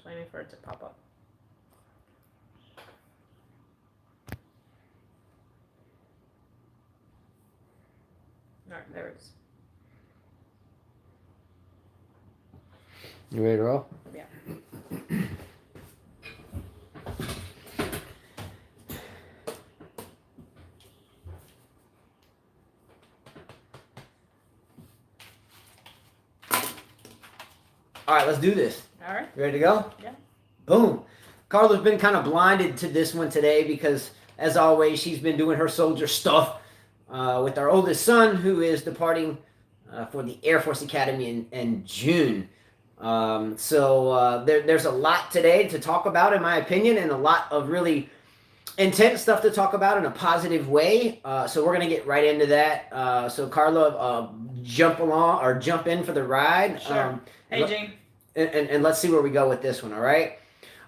just waiting for it to pop up. All right, there it is. You ready to roll? Yeah. All right, let's do this. All right. You ready to go? Yeah. Boom. Carla's been kind of blinded to this one today because, as always, she's been doing her soldier stuff with our oldest son, who is departing for the Air Force Academy in June. So there's a lot today to talk about, in my opinion, and a lot of really intense stuff to talk about in a positive way. So we're going to get right into that. So Carla, jump in for the ride. Sure. Hey, Jean. And let's see where we go with this one, all right?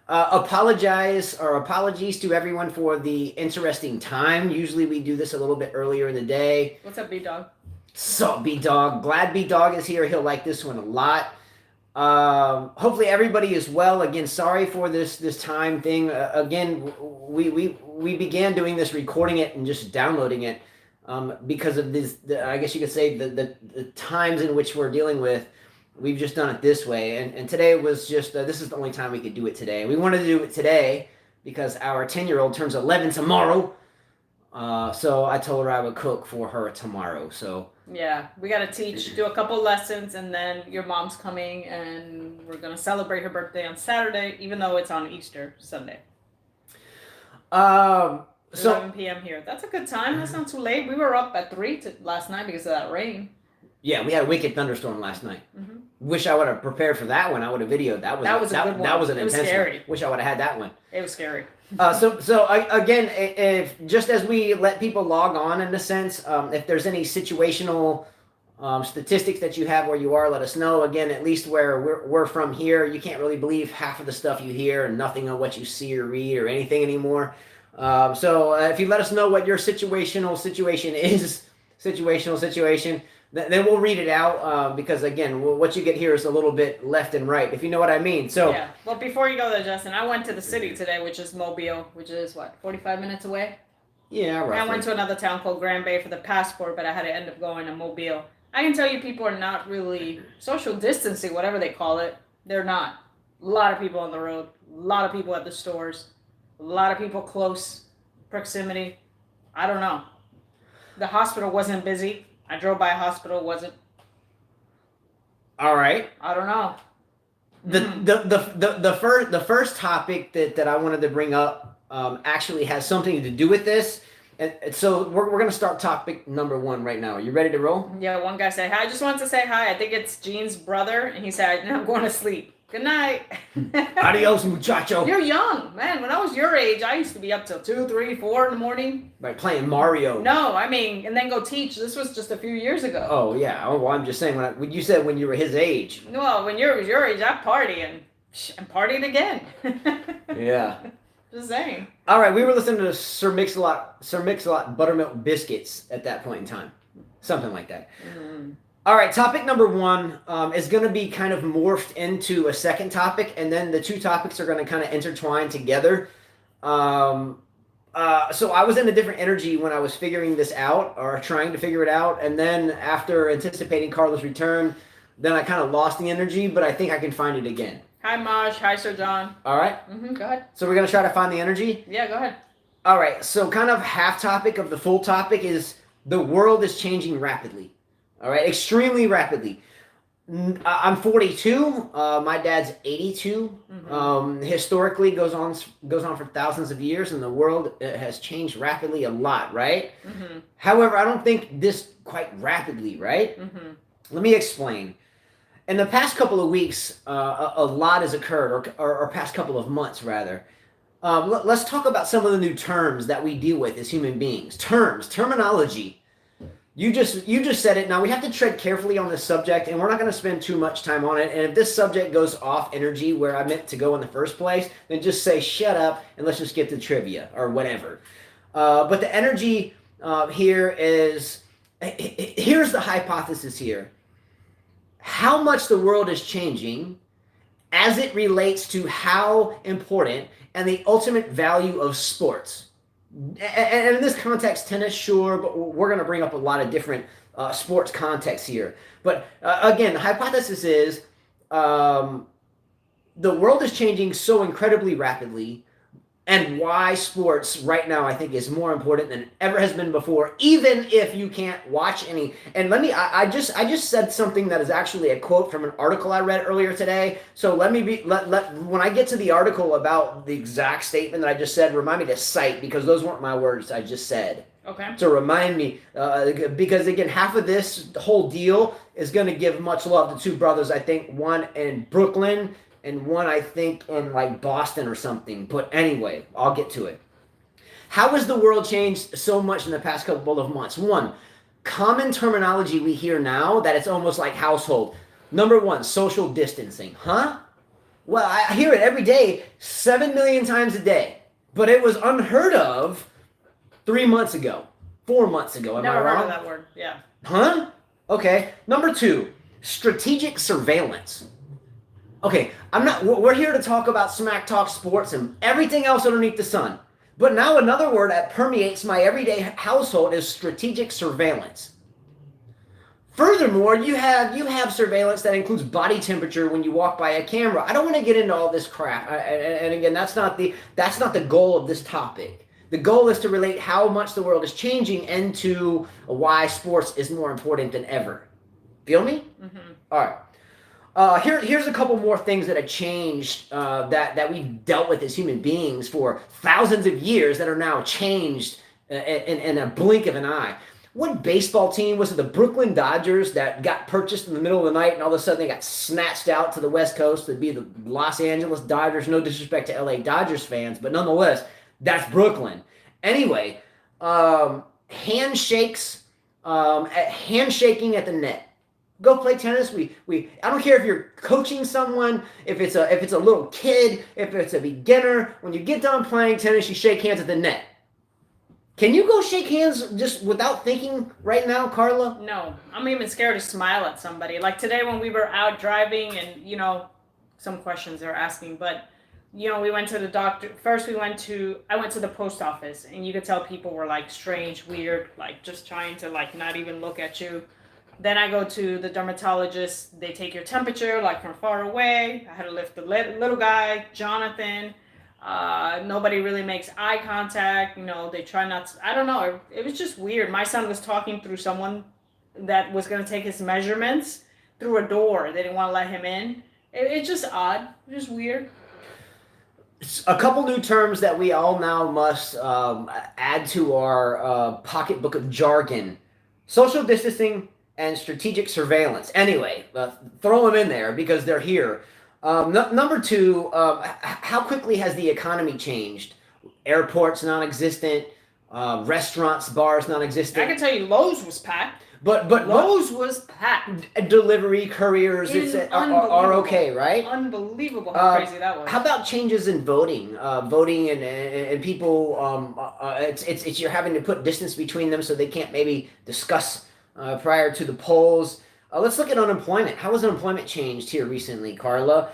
Apologies to everyone for the interesting time. Usually we do this a little bit earlier in the day. What's up, B-Dog? So, B-Dog. Glad B-Dog is here. He'll like this one a lot. Hopefully everybody is well. Again, sorry for this time thing. Again, we began doing this, recording it and just downloading it because of this, I guess you could say the times in which we're dealing with. We've just done it this way, and today was just, this is the only time we could do it today. We wanted to do it today because our 10-year-old turns 11 tomorrow, so I told her I would cook for her tomorrow, so. Yeah, we got to do a couple lessons, and then your mom's coming, and we're going to celebrate her birthday on Saturday, even though it's on Easter Sunday. 11 p.m. here. That's a good time. That's not too late. We were up at 3 last night because of that rain. Yeah, we had a wicked thunderstorm last night. Mm-hmm. Wish I would have prepared for that one. I would have videoed. That was a good one. That was an intense scary. One. Wish I would have had that one. It was scary. Again, if just as we let people log on in a sense, if there's any situational statistics that you have where you are, let us know. Again, at least where we're from here, you can't really believe half of the stuff you hear and nothing of what you see or read or anything anymore. So if you let us know what your situation is, then we'll read it out because, again, what you get here is a little bit left and right, if you know what I mean. So yeah. Well, before you go there, Justin, I went to the city today, which is Mobile, which is, 45 minutes away? Yeah, roughly. I went to another town called Grand Bay for the passport, but I had to end up going to Mobile. I can tell you people are not really social distancing, whatever they call it. They're not. A lot of people on the road, a lot of people at the stores, a lot of people close proximity. I don't know. The hospital wasn't busy. I drove by a hospital, wasn't. All right. I don't know. The first topic that I wanted to bring up actually has something to do with this, and so we're gonna start topic number 1 right now. Are you ready to roll? Yeah. One guy said hi. I just wanted to say hi. I think it's Jean's brother, and he said I'm going to sleep. Good night. Adios, muchacho. You're young, man. When I was your age, I used to be up till 2, 3, 4 in the morning. Like playing Mario. No, I mean, and then go teach. This was just a few years ago. Oh yeah. Oh, well, I'm just saying when you said when you were his age. Well, when you were your age, I party and partied again. Yeah. Just saying. All right, we were listening to Sir Mix-a-Lot Buttermilk Biscuits at that point in time, something like that. Mm. All right, topic number 1 is going to be kind of morphed into a second topic, and then the 2 topics are going to kind of intertwine together. So I was in a different energy when I was figuring this out, or trying to figure it out, and then after anticipating Carla's return, then I kind of lost the energy, but I think I can find it again. Hi, Maj. Hi, Sir John. All right? Go ahead. So we're going to try to find the energy? Yeah, go ahead. All right, so kind of half topic of the full topic is the world is changing rapidly. All right, extremely rapidly. I'm 42. My dad's 82. Mm-hmm. Historically, goes on for thousands of years, and the world has changed rapidly a lot, right? Mm-hmm. However, I don't think this quite rapidly, right? Mm-hmm. Let me explain. In the past couple of weeks, a lot has occurred, or past couple of months, rather. Let's talk about some of the new terms that we deal with as human beings. Terminology. You just said it. Now, we have to tread carefully on this subject, and we're not going to spend too much time on it. And if this subject goes off energy where I meant to go in the first place, then just say, shut up, and let's just get to trivia or whatever. But the energy here is, here's the hypothesis here. How much the world is changing as it relates to how important and the ultimate value of sports. And in this context, tennis, sure, but we're going to bring up a lot of different sports contexts here. But again, the hypothesis is the world is changing so incredibly rapidly, and why sports right now I think is more important than it ever has been before, even if you can't watch any. And I just said something that is actually a quote from an article I read earlier today. So let me when I get to the article about the exact statement that I just said, remind me to cite, because those weren't my words, I just said. Okay. To remind me, because again, half of this whole deal is going to give much love to two brothers. I think one in Brooklyn and one I think in like Boston or something. But anyway, I'll get to it. How has the world changed so much in the past couple of months? One, common terminology we hear now that it's almost like household. Number one, social distancing. Huh? Well, I hear it every day, 7 million times a day. But it was unheard of 3 months ago, 4 months ago. Am I wrong? Never heard of that word. Yeah. Huh? Okay. Number two, strategic surveillance. Okay, we're here to talk about smack talk sports and everything else underneath the sun. But now another word that permeates my everyday household is strategic surveillance. Furthermore, you have surveillance that includes body temperature when you walk by a camera. I don't want to get into all this crap. And again, that's not the goal of this topic. The goal is to relate how much the world is changing and to why sports is more important than ever. Feel me? Mm-hmm. All right. Here's a couple more things that have changed that we've dealt with as human beings for thousands of years that are now changed in a blink of an eye. What baseball team was it? The Brooklyn Dodgers that got purchased in the middle of the night, and all of a sudden they got snatched out to the West Coast to be the Los Angeles Dodgers. No disrespect to LA Dodgers fans, but nonetheless, that's Brooklyn. Anyway, handshaking at the net. Go play tennis. I don't care if you're coaching someone, if it's a little kid, if it's a beginner. When you get done playing tennis, you shake hands at the net. Can you go shake hands just without thinking right now, Carla? No, I'm even scared to smile at somebody. Like today when we were out driving, and some questions they're asking, but we went to the doctor. First I went to the post office, and you could tell people were like strange, weird, like just trying to like not even look at you. Then I go to the dermatologist. They take your temperature like from far away. I had to lift the little guy, Jonathan. Nobody really makes eye contact. They try not to. I don't know. It was just weird. My son was talking through someone that was going to take his measurements through a door. They didn't want to let him in. It's just odd. It's just weird. A couple new terms that we all now must add to our pocketbook of jargon. Social distancing and strategic surveillance. Anyway, throw them in there because they're here. Number two, how quickly has the economy changed? Airports non-existent, restaurants, bars non-existent. I can tell you Lowe's was packed. But Lowe's was packed. Delivery, couriers are okay, right? Unbelievable how crazy that was. How about changes in voting? Voting and people, it's you're having to put distance between them so they can't maybe discuss prior to the polls. Let's look at unemployment. How has unemployment changed here recently, Carla?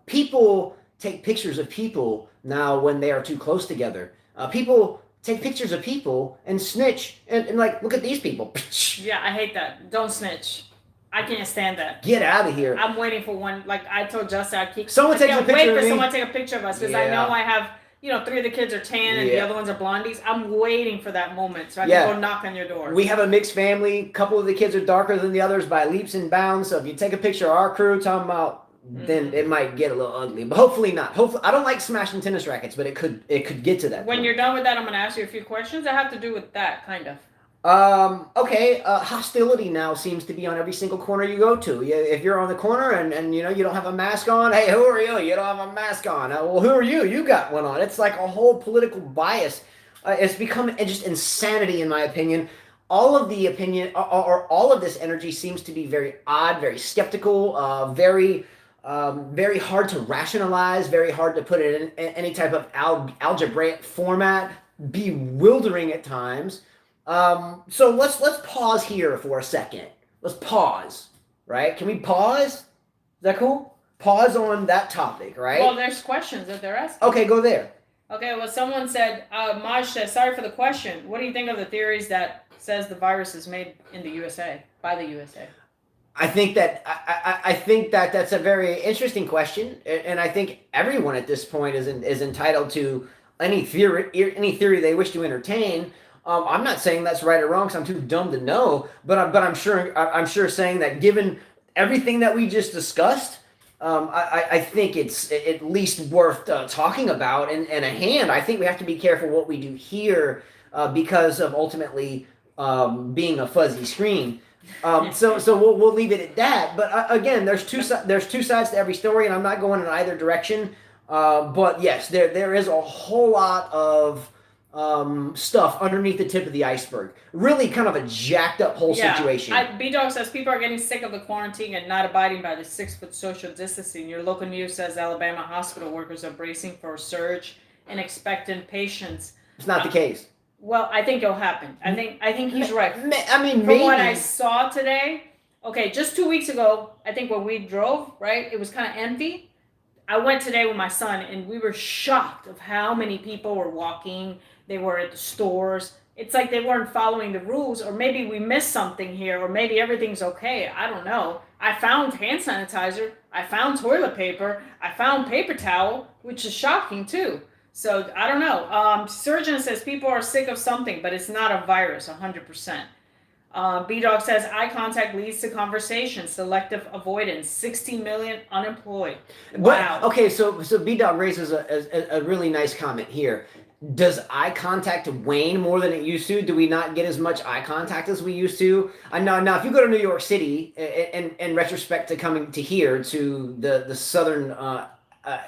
People take pictures of people now when they are too close together. People take pictures of people and snitch and like, look at these people. Yeah, I hate that. Don't snitch. I can't stand that. Get out of here. I'm waiting for one. Like I told Justin, I can't wait for someone to take a picture of us because I know I have, 3 of the kids are tan and the other ones are blondies. I'm waiting for that moment so I can go knock on your door. We have a mixed family. A couple of the kids are darker than the others by leaps and bounds. So if you take a picture of our crew talking about, then it might get a little ugly. But hopefully not. Hopefully, I don't like smashing tennis rackets, but it could get to that. When you're done with that, I'm going to ask you a few questions that have to do with that, kind of. Okay. Hostility now seems to be on every single corner you go to. If you're on the corner and you don't have a mask on, hey, who are you? You don't have a mask on. Well, who are you? You got one on. It's like a whole political bias. It's become just insanity, in my opinion. All of the opinion or all of this energy seems to be very odd, very skeptical, very hard to rationalize, very hard to put it in any type of algebraic format, bewildering at times. So let's pause here for a second. Let's pause, right? Can we pause? Is that cool? pause on that topic, right? Well, there's questions that they're asking. Okay, go there. Okay, well, someone said, Maj said, sorry for the question. What do you think of the theories that says the virus is made in the USA, by the USA? I think that that's a very interesting question, and I think everyone at this point is entitled to any theory they wish to entertain. I'm not saying that's right or wrong, because I'm too dumb to know. But I'm sure saying that given everything that we just discussed, I think it's at least worth talking about. And a hand, I think we have to be careful what we do here, because of ultimately being a fuzzy screen. So we'll leave it at that. But again, there's two sides to every story, and I'm not going in either direction. But yes, there is a whole lot of stuff underneath the tip of the iceberg. Really, kind of a jacked up whole situation. B-Dog says people are getting sick of the quarantine and not abiding by the 6-foot social distancing. Your local news says Alabama hospital workers are bracing for a surge in expectant patients. It's not the case. Well, I think it'll happen. I think he's right. I mean, from what I saw today, okay, just 2 weeks ago, I think when we drove, right, it was kind of empty. I went today with my son, and we were shocked of how many people were walking. They were at the stores. It's like they weren't following the rules, or maybe we missed something here, or maybe everything's okay. I don't know. I found hand sanitizer. I found toilet paper. I found paper towel, which is shocking too. So I don't know. Surgeon says people are sick of something, but it's not a virus, 100%. B-Dog says eye contact leads to conversation, selective avoidance, 60 million unemployed. Wow. But, okay, so B-Dog raises a really nice comment here. Does eye contact wane more than it used to? Do we not get as much eye contact as we used to? Now, if you go to New York City, in retrospect to coming to here, to the southern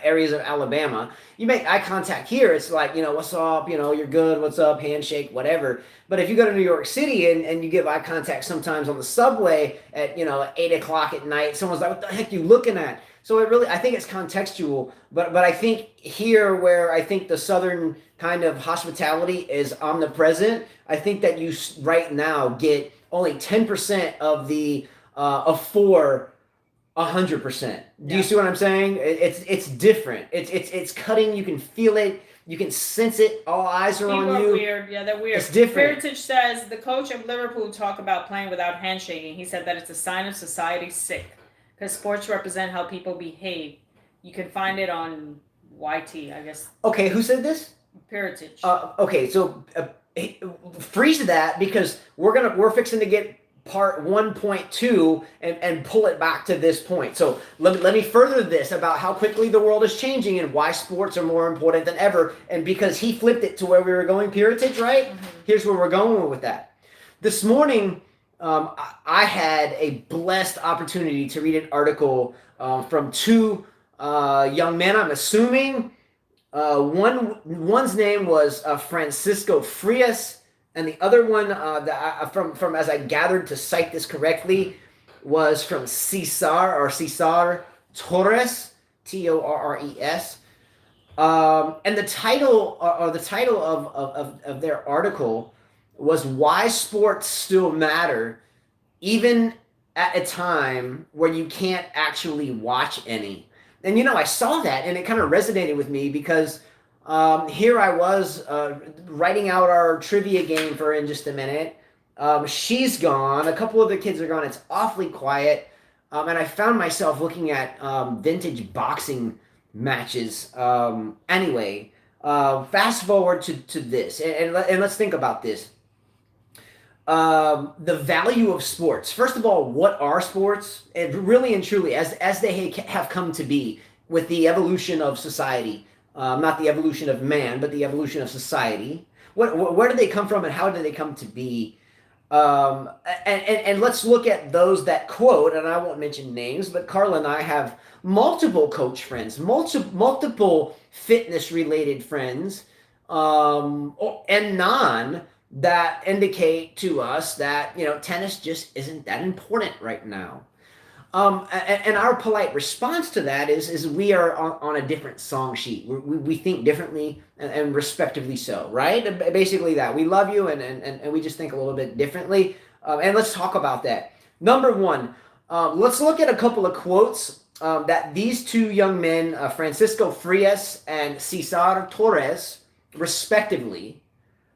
areas of Alabama, you make eye contact here, it's like, what's up, you're good, what's up, handshake, whatever. But if you go to New York City and you give eye contact sometimes on the subway at 8 o'clock at night, someone's like, what the heck are you looking at? So I think it's contextual, but I think here, where I think the southern kind of hospitality is omnipresent, I think that you right now get only 10% of the for 100%. Do you see what I'm saying? It's different. It's cutting. You can feel it. You can sense it. All eyes are on you. Weird. Yeah, they're weird. It's different. Heritage says the coach of Liverpool talked about playing without handshaking. He said that it's a sign of society sick, because sports represent how people behave. You can find it on YT, I guess. Okay, who said this? Heritage. Okay, so freeze that, because we're fixing to get part 1.2 and pull it back to this point. So let me further this about how quickly the world is changing and why sports are more important than ever. And because he flipped it to where we were going, Heritage, right? Mm-hmm. Here's where we're going with that. This morning, I had a blessed opportunity to read an article from two young men. I'm assuming one's name was Francisco Frias, and the other one, from as I gathered to cite this correctly, was from Cesar Torres, Torres. And the title of their article was "Why Sports Still Matter, Even at a Time Where You Can't Actually Watch Any." And I saw that, and it kind of resonated with me, because here I was writing out our trivia game for in just a minute. She's gone. A couple of the kids are gone. It's awfully quiet. And I found myself looking at vintage boxing matches. Anyway, fast forward to this. And let's think about this. The value of sports. First of all, what are sports? And really and truly, as they have come to be with the evolution of society. Not the evolution of man, but the evolution of society. Where did they come from, and how did they come to be? And let's look at those that quote, and I won't mention names, but Carla and I have multiple coach friends, multiple fitness-related friends, and none, that indicate to us that tennis just isn't that important right now. And our polite response to that is we are on a different song sheet. We think differently, and respectively so, right? Basically that. We love you, and we just think a little bit differently. And let's talk about that. Number one, let's look at a couple of quotes that these two young men, Francisco Frias and Cesar Torres, respectively,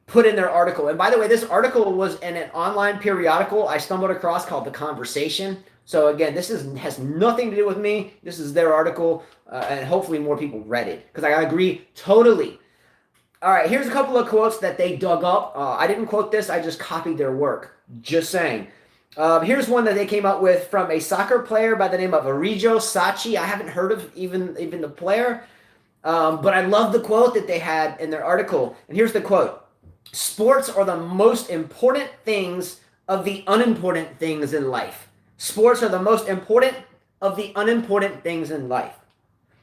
put in their article. And by the way, this article was in an online periodical I stumbled across called The Conversation. So again, has nothing to do with me. This is their article, and hopefully more people read it because I agree totally. All right, here's a couple of quotes that they dug up. I didn't quote this. I just copied their work. Just saying. Here's one that they came up with from a soccer player by the name of Arrigo Sacchi. I haven't heard of even the player, but I love the quote that they had in their article. And here's the quote. Sports are the most important things of the unimportant things in life. Sports are the most important of the unimportant things in life.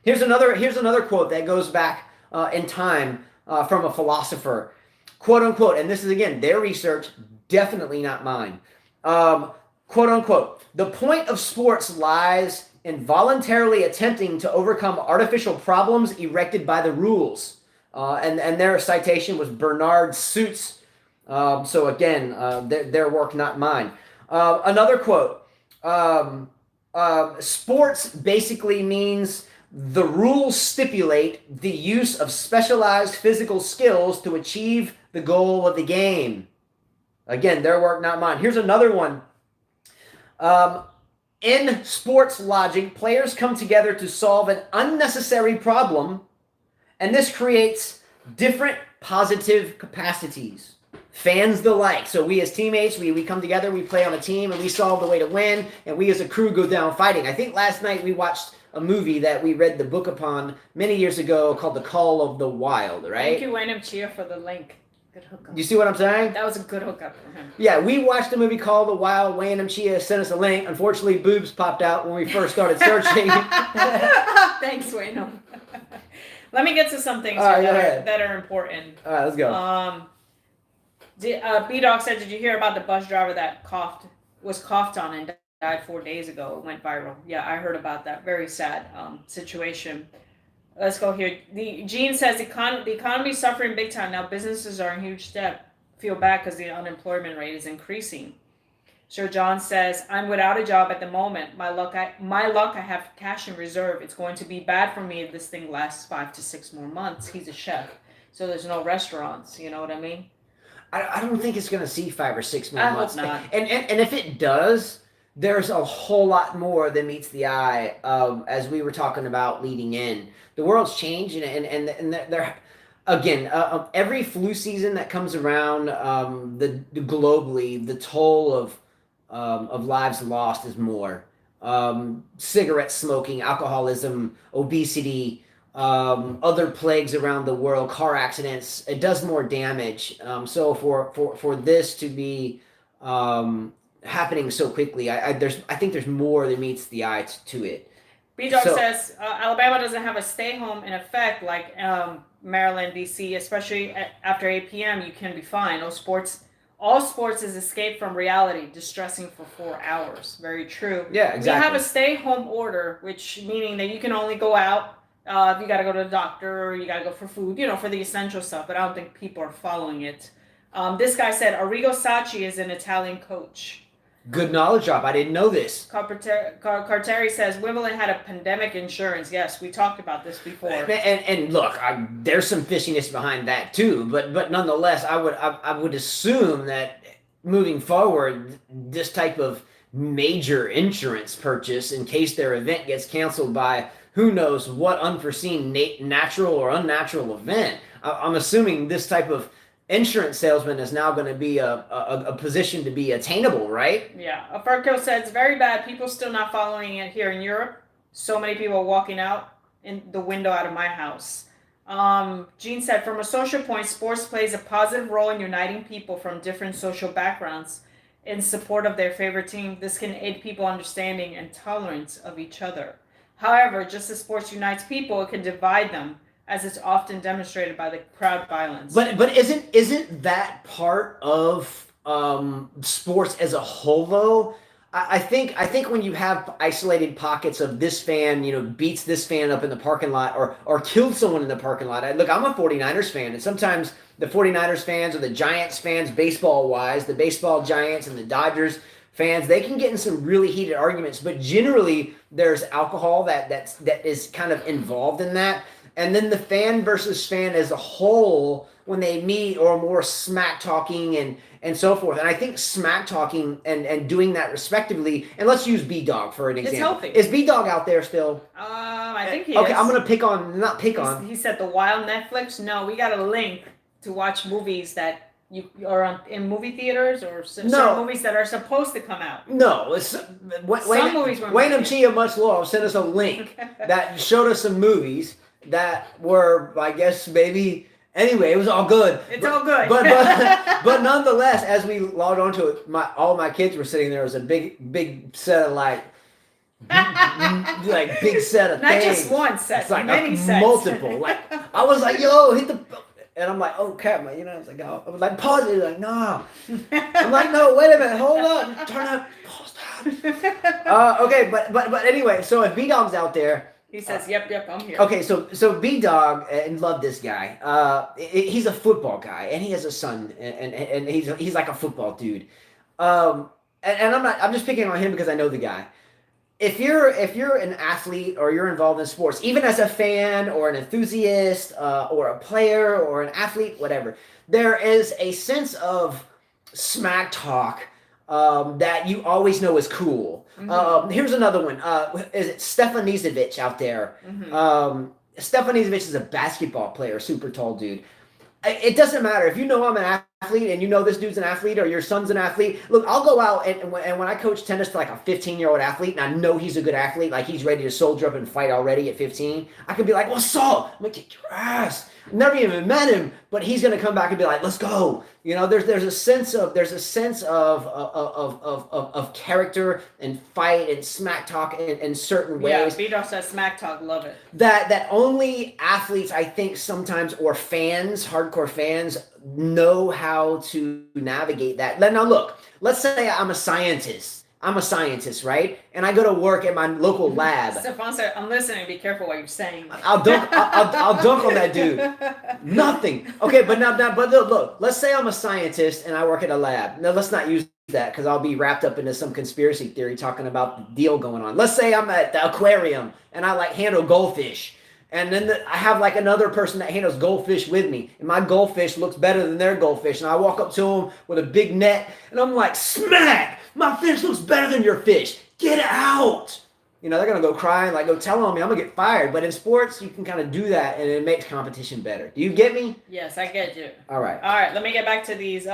Here's another quote that goes back in time from a philosopher, quote unquote, and this is again their research, definitely not mine. Quote unquote, the point of sports lies in voluntarily attempting to overcome artificial problems erected by the rules. And their citation was Bernard Suits. So again, their work, not mine. Another quote, sports basically means the rules stipulate the use of specialized physical skills to achieve the goal of the game. Again, their work, not mine. Here's another one. In sports logic, players come together to solve an unnecessary problem, and this creates different positive capacities. Fans the like. So we as teammates, we come together, we play on a team, and we solve the way to win, and we as a crew go down fighting. I think last night we watched a movie that we read the book upon many years ago called The Call of the Wild, right? Thank you, Wayne Chia, for the link. Good hookup. You see what I'm saying? That was a good hookup for him. Yeah, we watched a movie called The Wild. Wayne Chia sent us a link. Unfortunately, boobs popped out when we first started searching. Thanks, Wayne. Let me get to some things that are important. All right, let's go. B-Dog said, did you hear about the bus driver that was coughed on and died 4 days ago? It went viral. Yeah, I heard about that. Very sad situation. Let's go here. Gene says the economy is suffering big time. Now businesses are in huge debt. Feel bad because the unemployment rate is increasing. Sir John says, I'm without a job at the moment. My luck, I have cash in reserve. It's going to be bad for me if this thing lasts 5 to 6 more months. He's a chef, so there's no restaurants. You know what I mean? I don't think it's going to see 5 or 6 more months. I hope not. And if it does, there's a whole lot more than meets the eye. As we were talking about leading in, the world's changed, and they're again every flu season that comes around, the globally the toll of lives lost is more. Cigarette smoking, alcoholism, obesity, other plagues around the world, car accidents. It does more damage. So for this to be happening so quickly, I think there's more than meets the eye to it. B-Dog says Alabama doesn't have a stay home in effect like Maryland, D.C., especially after 8 p.m. You can be fine. All sports is escape from reality, distressing for 4 hours. Very true. Yeah, exactly. We have a stay-home order, which meaning that you can only go out if you got to go to the doctor or you got to go for food, for the essential stuff. But I don't think people are following it. This guy said Arrigo Sacchi is an Italian coach. Good knowledge drop. I didn't know this. Carteri says Wimbledon had a pandemic insurance. Yes, we talked about this before. And look, there's some fishiness behind that too. But nonetheless, I would assume that moving forward, this type of major insurance purchase in case their event gets canceled by who knows what unforeseen natural or unnatural event. I'm assuming this type of insurance salesman is now going to be a position to be attainable, right? Yeah. Ferko said it's very bad. People still not following it here in Europe. So many people walking out in the window out of my house. Gene said, from a social point, sports plays a positive role in uniting people from different social backgrounds in support of their favorite team. This can aid people understanding and tolerance of each other. However, just as sports unites people, it can divide them, as it's often demonstrated by the crowd violence. But isn't that part of sports as a whole though? I think when you have isolated pockets of this fan, beats this fan up in the parking lot or killed someone in the parking lot. Look, I'm a 49ers fan, and sometimes the 49ers fans or the Giants fans, baseball wise, the baseball Giants and the Dodgers fans, they can get in some really heated arguments, but generally there's alcohol that is kind of involved in that. And then the fan versus fan as a whole, when they meet, or more smack talking and so forth. And I think smack talking and doing that respectively. And let's use B Dog for an example. It's healthy. Is B Dog out there still? I think he okay, is. I'm gonna not pick on. He said the wild Netflix. No, we got a link to watch movies that you are in movie theaters, or some movies that are supposed to come out. No, it's some movies were. Wayne Chia Much Love sent us a link that showed us some movies that were, I guess, maybe. Anyway, it was all good. All good. But nonetheless, as we logged onto it, all my kids were sitting there. It was a big set of like big set of not things. just one set, it's like many sets. Multiple. Like I was like, yo, hit the. And I'm like, oh, camera, I was like, oh. I was like, pause it. Like, no. I'm like, no, wait a minute, hold up, turn up, pause that. Okay, but anyway, so if B Dog's out there, he says, yep, I'm here. Okay, so B Dog, and love this guy. He's a football guy, and he has a son, and he's like a football dude. And I'm just picking on him because I know the guy. If you're an athlete or you're involved in sports, even as a fan or an enthusiast or a player or an athlete, whatever, there is a sense of smack talk that you always know is cool. Mm-hmm. Here's another one. Is it Stefanisevic out there? Mm-hmm. Stefanisevic is a basketball player, super tall dude. It doesn't matter if you know I'm an athlete and you know this dude's an athlete or your son's an athlete. Look, I'll go out and when I coach tennis to like a 15-year-old athlete and I know he's a good athlete, like he's ready to soldier up and fight already at 15, I could be like, what's up? I'm gonna kick your ass. Never even met him, but he's gonna come back and be like, let's go. There's a sense of character and fight and smack talk in certain ways. Yeah, B-Dog says smack talk, love it. That only athletes, I think, sometimes, or fans, hardcore fans, know how to navigate that. Now look, let's say I'm a scientist, right? And I go to work at my local lab. Stefan said, I'm listening. Be careful what you're saying. I'll dunk on that dude. Nothing. Okay, but look. Let's say I'm a scientist and I work at a lab. Now let's not use that because I'll be wrapped up into some conspiracy theory talking about the deal going on. Let's say I'm at the aquarium and I handle goldfish. And then I have another person that handles goldfish with me. And my goldfish looks better than their goldfish. And I walk up to them with a big net. And I'm like, smack! My fish looks better than your fish. Get out! They're going to go cry and go tell on me. I'm going to get fired. But in sports, you can kind of do that. And it makes competition better. Do you get me? Yes, I get you. All right. Let me get back to these.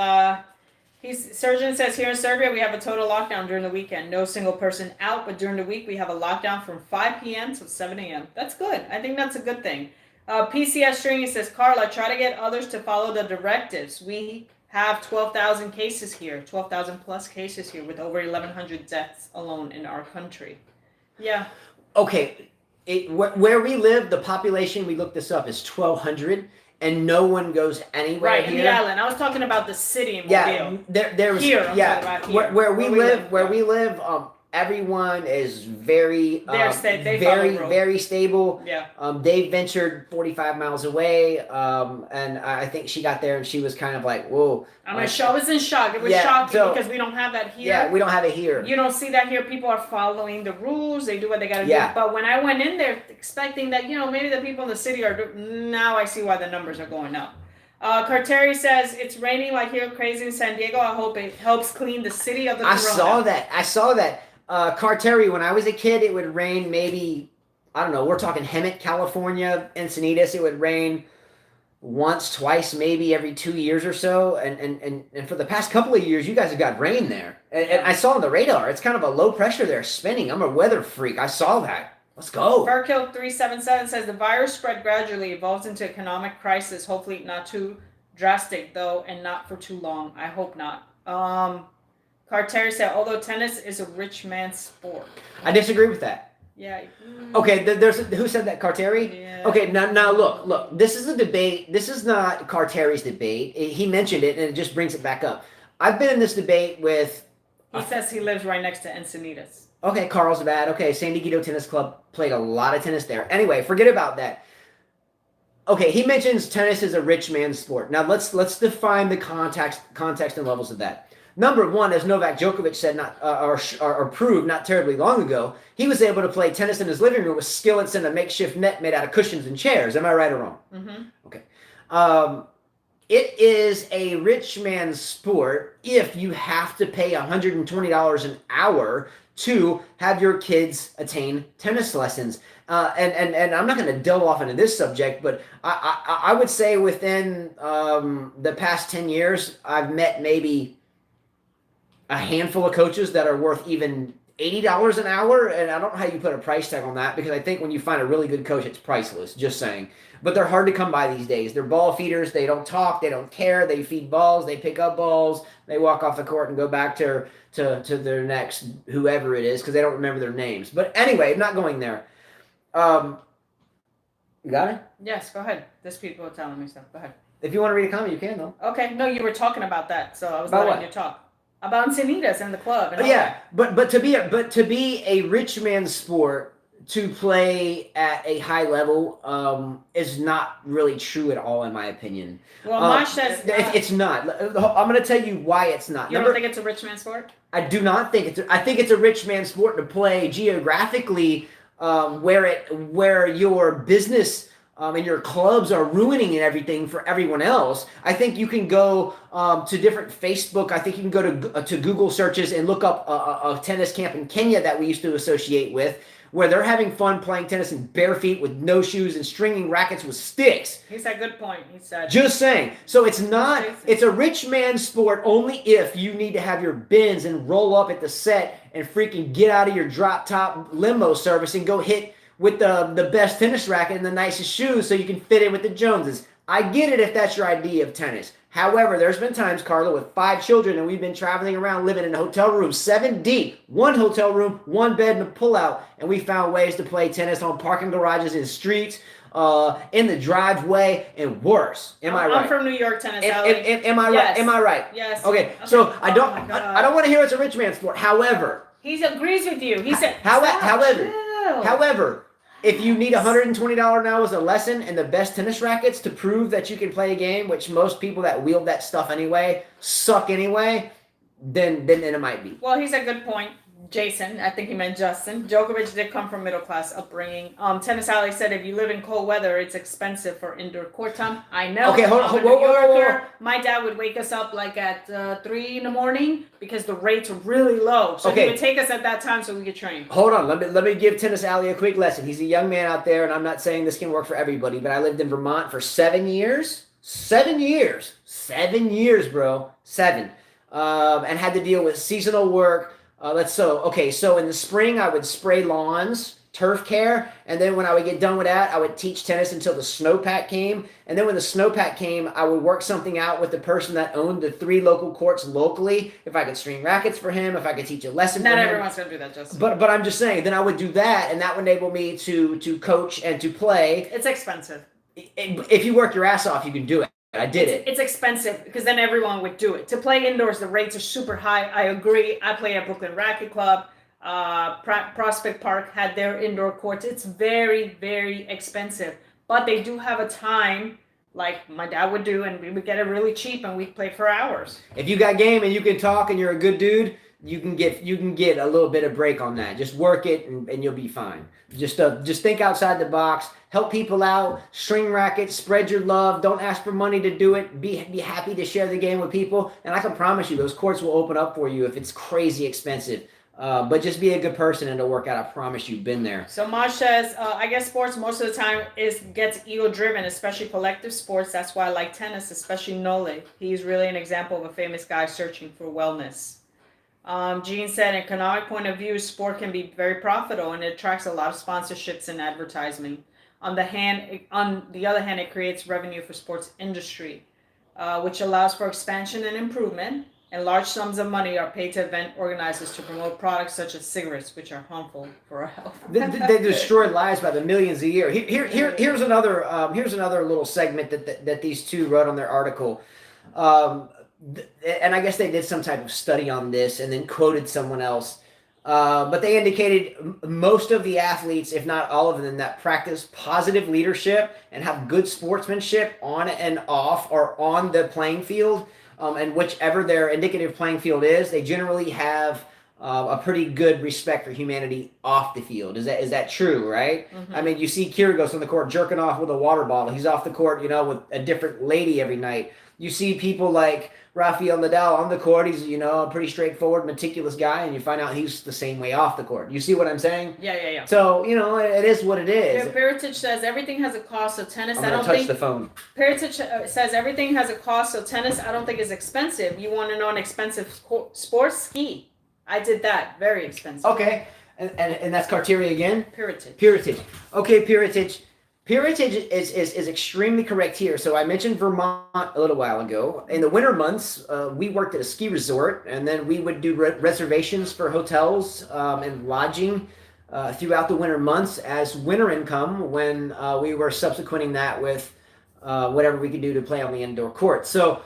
Surgeon says here in Serbia we have a total lockdown during the weekend. No single person out, but during the week we have a lockdown from 5 p.m. to 7 a.m. That's good. I think that's a good thing. PCS Stringy says, Carla, try to get others to follow the directives. We have 12,000 cases here, 12,000 plus cases here with over 1,100 deaths alone in our country. Yeah. Okay. Where we live, the population, we looked this up, is 1,200. And no one goes anywhere right, here. In the island. I was talking about the city in Mobile. Yeah, there's here. Where we live, everyone is very very stable. Yeah. They ventured 45 miles away, and I think she got there and she was kind of like, whoa. I was in shock. It was shocking because we don't have that here. Yeah, we don't have it here. You don't see that here. People are following the rules. They do what they got to do. But when I went in there expecting that, maybe the people in the city are now I see why the numbers are going up. Carteri says, it's raining like here crazy in San Diego. I hope it helps clean the city of the corona. I saw that. Carteri, when I was a kid, it would rain maybe, I don't know, we're talking Hemet, California, Encinitas, it would rain once, twice, maybe every 2 years or so. And for the past couple of years, you guys have got rain there. And I saw on the radar, it's kind of a low pressure there spinning. I'm a weather freak. I saw that. Let's go. Burkill 377 says the virus spread gradually, evolves into economic crisis. Hopefully not too drastic, though, and not for too long. I hope not. Carter said, although tennis is a rich man's sport. I disagree with that. Yeah. Okay, who said that? Carteri? Yeah. Okay, now look. This is a debate. This is not Carteri's debate. He mentioned it, and it just brings it back up. I've been in this debate with... He says he lives right next to Encinitas. Okay, Carlsbad. Okay, San Diego Tennis Club. Played a lot of tennis there. Anyway, forget about that. Okay, he mentions tennis is a rich man's sport. Now let's define the context and levels of that. Number one, as Novak Djokovic said, or proved not terribly long ago, he was able to play tennis in his living room with skillets and a makeshift net made out of cushions and chairs. Am I right or wrong? Mm-hmm. Okay. It is a rich man's sport if you have to pay $120 an hour to have your kids attain tennis lessons. And I'm not going to delve off into this subject, but I would say within the past 10 years, I've met maybe a handful of coaches that are worth even $80 an hour, and I don't know how you put a price tag on that, because I think when you find a really good coach, it's priceless, just saying. But they're hard to come by these days. They're ball feeders. They don't talk. They don't care. They feed balls. They pick up balls. They walk off the court and go back to their next whoever it is, because they don't remember their names. But anyway, I'm not going there. You got it? Yes, go ahead. There's people telling me stuff. Go ahead. If you want to read a comment, you can, though. Okay. No, you were talking about that, so I was About letting what? you talk. About Encinitas and the club. And all Yeah, that. but to be a rich man's sport, to play at a high level is not really true at all, in my opinion. Well, Mosh says it's not. I'm going to tell you why it's not. You don't think it's a rich man's sport? I do not think it's. I think it's a rich man's sport to play geographically, where your business and your clubs are ruining and everything for everyone else. I think you can go to different Facebook. I think you can go to Google searches and look up a tennis camp in Kenya that we used to associate with, where they're having fun playing tennis in bare feet with no shoes and stringing rackets with sticks. He said, good point. He said. Just saying. So it's not, it's a rich man's sport only if you need to have your bins and roll up at the set and freaking get out of your drop top limo service and go hit with the best tennis racket and the nicest shoes so you can fit in with the Joneses. I get it if that's your idea of tennis. However, there's been times, Carla, with 5 children, and we've been traveling around living in hotel rooms 7 deep, 1 hotel room, 1 bed, and a pullout, and we found ways to play tennis on parking garages, in streets, in the driveway, and worse. Am I right? I'm from New York, tennis. Am I right? Yes. Am I right? Yes. Okay. So I don't want to hear it's a rich man's sport. However, he agrees with you. He said. However, if you need $120 an hour as a lesson and the best tennis rackets to prove that you can play a game, which most people that wield that stuff anyway suck anyway, then it might be. Well, he's a good point. Jason, I think he meant Justin. Djokovic did come from middle class upbringing. Tennis Alley said if you live in cold weather, it's expensive for indoor court time. I know. Okay, hold on. Whoa. My dad would wake us up like at 3 in the morning because the rates were really low. So Okay. he would take us at that time so we could train. Hold on. Let me give Tennis Alley a quick lesson. He's a young man out there, and I'm not saying this can work for everybody, but I lived in Vermont for 7 years. 7 years. 7 years, bro. 7. And had to deal with seasonal work. So in the spring, I would spray lawns, turf care, and then when I would get done with that, I would teach tennis until the snowpack came. And then when the snowpack came, I would work something out with the person that owned the 3 local courts locally. If I could string rackets for him, if I could teach a lesson for him. Not everyone's going to do that, Justin. But I'm just saying, then I would do that, and that would enable me to coach and to play. It's expensive. If you work your ass off, you can do it. I did it. It's expensive because then everyone would do it. To play indoors, the rates are super high. I agree. I play at Brooklyn Racket Club. Prospect Park had their indoor courts. It's very, very expensive. But they do have a time like my dad would do, and we would get it really cheap, and we'd play for hours. If you got game and you can talk and you're a good dude, you can get a little bit of break on that. Just work it and you'll be fine. Just think outside the box. Help people out. String rackets. Spread your love. Don't ask for money to do it. Be happy to share the game with people. And I can promise you, those courts will open up for you if it's crazy expensive. But just be a good person and it'll work out. I promise you. Been there. So Maj says, I guess sports most of the time gets ego driven, especially collective sports. That's why I like tennis, especially Nole. He's really an example of a famous guy searching for wellness. Gene said, economic point of view, sport can be very profitable and it attracts a lot of sponsorships and advertising. On the other hand, it creates revenue for sports industry, which allows for expansion and improvement. And large sums of money are paid to event organizers to promote products such as cigarettes, which are harmful for our health. They destroy lives by the millions a year. Here's another little segment that these two wrote on their article. And I guess they did some type of study on this and then quoted someone else. But they indicated most of the athletes, if not all of them, that practice positive leadership and have good sportsmanship on and off or on the playing field and whichever their indicative playing field is, they generally have a pretty good respect for humanity off the field. Is that true, right? Mm-hmm. I mean, you see Kyrgios on the court jerking off with a water bottle. He's off the court, with a different lady every night. You see people like Rafael Nadal on the court. He's, a pretty straightforward, meticulous guy, and you find out he's the same way off the court. You see what I'm saying? Yeah. So, it is what it is. Yeah, Peritage says everything has a cost, so tennis, I don't touch the phone. Peritage says everything has a cost, so tennis, I don't think is expensive. You want to know an expensive sport? Ski. I did that. Very expensive. Okay. And that's Carteria again? Peritage. Okay, Peritage. Peritage is extremely correct here. So I mentioned Vermont a little while ago. In the winter months, we worked at a ski resort, and then we would do reservations for hotels and lodging throughout the winter months as winter income when we were subsequenting that with whatever we could do to play on the indoor court. So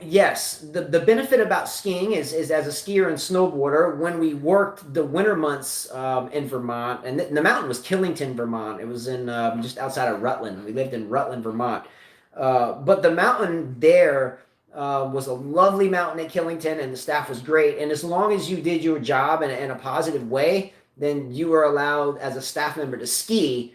yes, the benefit about skiing is as a skier and snowboarder, when we worked the winter months in Vermont, and the mountain was Killington, Vermont. It was in just outside of Rutland. We lived in Rutland, Vermont. But the mountain there was a lovely mountain at Killington, and the staff was great. And as long as you did your job in a positive way, then you were allowed as a staff member to ski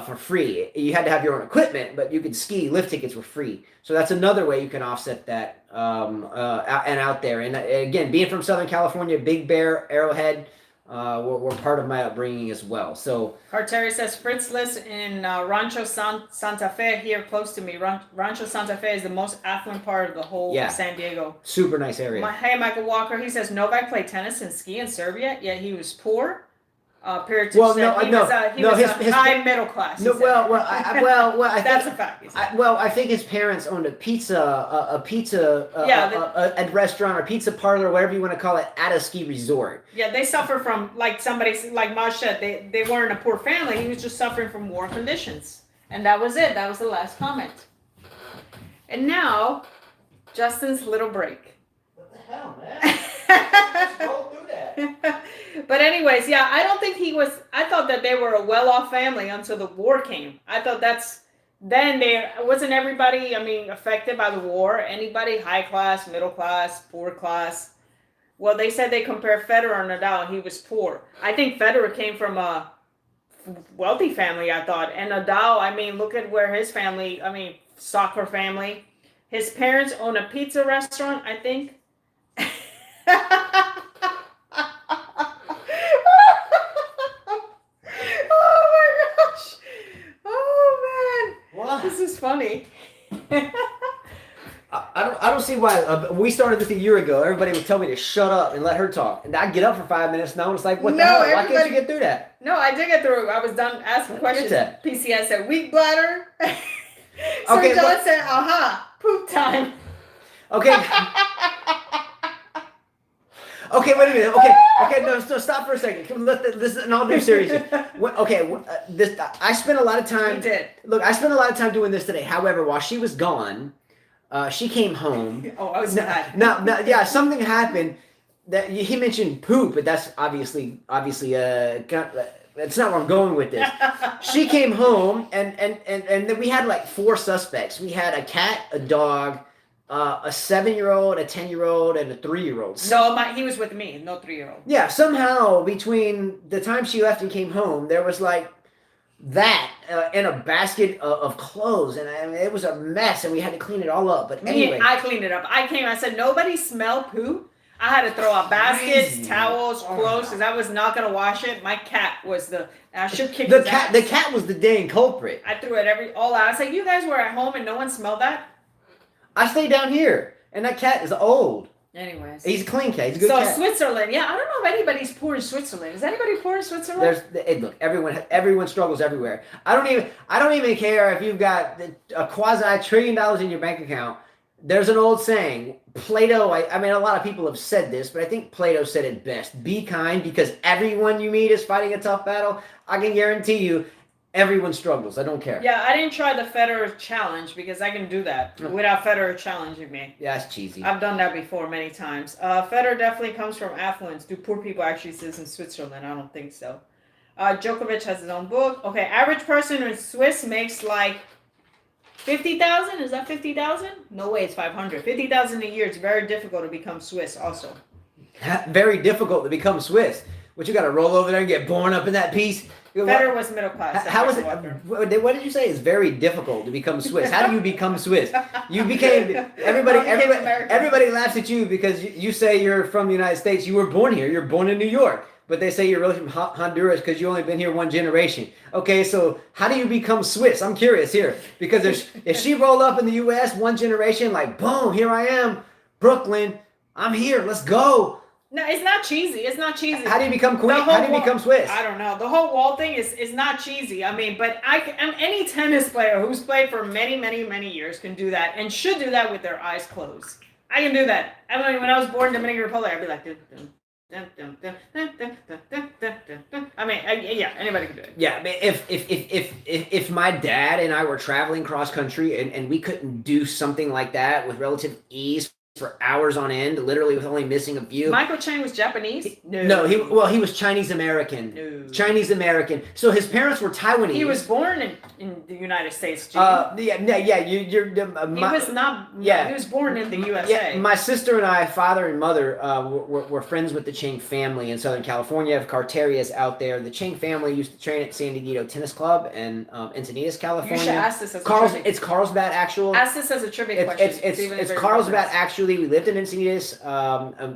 for free. You had to have your own equipment, but you could ski. Lift tickets were free. So that's another way you can offset that out there. And again, being from Southern California, Big Bear, Arrowhead, were part of my upbringing as well. So Carteria says Fritz lives in Rancho Santa Fe here close to me. Rancho Santa Fe is the most affluent part of the whole of San Diego. Super nice area. Hey, Michael Walker, he says Novak played tennis and ski in Serbia, yet he was poor. Peritage he was his high middle class. No, I that's think, a fact. I think his parents owned a restaurant or pizza parlor, or whatever you want to call it, at a ski resort. Yeah, they suffer from, like somebody like Masha. They weren't a poor family. He was just suffering from war conditions, and that was it. That was the last comment. And now, Justin's little break. What the hell, man? Just roll through that. But anyways, yeah, I don't think I thought that they were a well-off family until the war came. I thought wasn't everybody, affected by the war. Anybody high class, middle class, poor class. Well, they said they compare Federer and Nadal, and he was poor. I think Federer came from a wealthy family, I thought. And Nadal, look at where his family, soccer family. His parents own a pizza restaurant, I think. This is funny. I don't see why. We started this a year ago. Everybody would tell me to shut up and let her talk, and I'd get up for 5 minutes. Now it's like, what the hell? Why can't you get through that? No, I did get through. I was done asking questions. PCS said weak bladder. Okay, John said, poop time. Okay. Okay, wait a minute. Okay, no, stop for a second. Come, this is an all new series. I spent a lot of time. You did. Look, I spent a lot of time doing this today. However, while she was gone, she came home. Oh, I was mad. Now, yeah, something happened that he mentioned poop, but that's obviously that's not where I'm going with this. She came home, and then we had like 4 suspects. We had a cat, a dog, a 7-year-old, a 10-year-old, and a 3-year-old. No, he was with me, no 3-year-old. Yeah, somehow between the time she left and came home, there was like that in a basket of clothes, and it was a mess, and we had to clean it all up. But anyway, I cleaned it up. I said, nobody smell poop. I had to throw out baskets, towels, clothes, because I was not gonna wash it. My cat was I should kick his ass. The cat was the dang culprit. I threw it all out. I was like, you guys were at home and no one smelled that? I stayed down here, and that cat is old. Anyways. He's a clean cat. He's a good cat. So Switzerland, yeah, I don't know if anybody's poor in Switzerland. Is anybody poor in Switzerland? Look, everyone struggles everywhere. I don't even care if you've got a quasi $1 trillion in your bank account. There's an old saying, Plato, a lot of people have said this, but I think Plato said it best. Be kind, because everyone you meet is fighting a tough battle. I can guarantee you, everyone struggles. I don't care. Yeah, I didn't try the Federer challenge because I can do that without Federer challenging me. Yeah, it's cheesy. I've done that before many times. Federer definitely comes from affluence. Do poor people actually exist in Switzerland? I don't think so. Djokovic has his own book. Okay, average person in Swiss makes like 50,000? Is that 50,000? No way, it's 500. 50,000 a year. It's very difficult to become Swiss. Also, Very difficult to become Swiss. What, you got to roll over there and get born up in that piece? Federer was middle class. How is it? What did you say? It's very difficult to become Swiss. How do you become Swiss? You became everybody laughs at you because you say you're from the United States. You were born here. You're born in New York. But they say you're really from Honduras because you only been here one generation. Okay, so how do you become Swiss? I'm curious here because if she rolled up in the U.S. one generation, like boom, here I am, Brooklyn, I'm here. Let's go. No, it's not cheesy. It's not cheesy. How do you become queen? How do you become Swiss? I don't know. The whole wall thing is not cheesy. I mean, but any tennis player who's played for many, many, many years can do that and should do that with their eyes closed. I can do that. I mean, when I was born in Dominican Republic, I'd be like, I mean, yeah, anybody can do it. Yeah, if my dad and I were traveling cross country and we couldn't do something like that with relative ease for hours on end, literally with only missing a few. Michael Chang was Japanese? No, he was Chinese American. No. Chinese American. So his parents were Taiwanese. He was born in the United States. He was not. Yeah, he was born in the USA. Yeah, my sister and I, father and mother, were friends with the Chang family in Southern California. Of Carterias out there. The Chang family used to train at San Diego Tennis Club in Encinitas, California. You should ask this as a trivia. It's Carlsbad actual. Ask this as a trivia question. It's Carlsbad actually. We lived in Encinitas.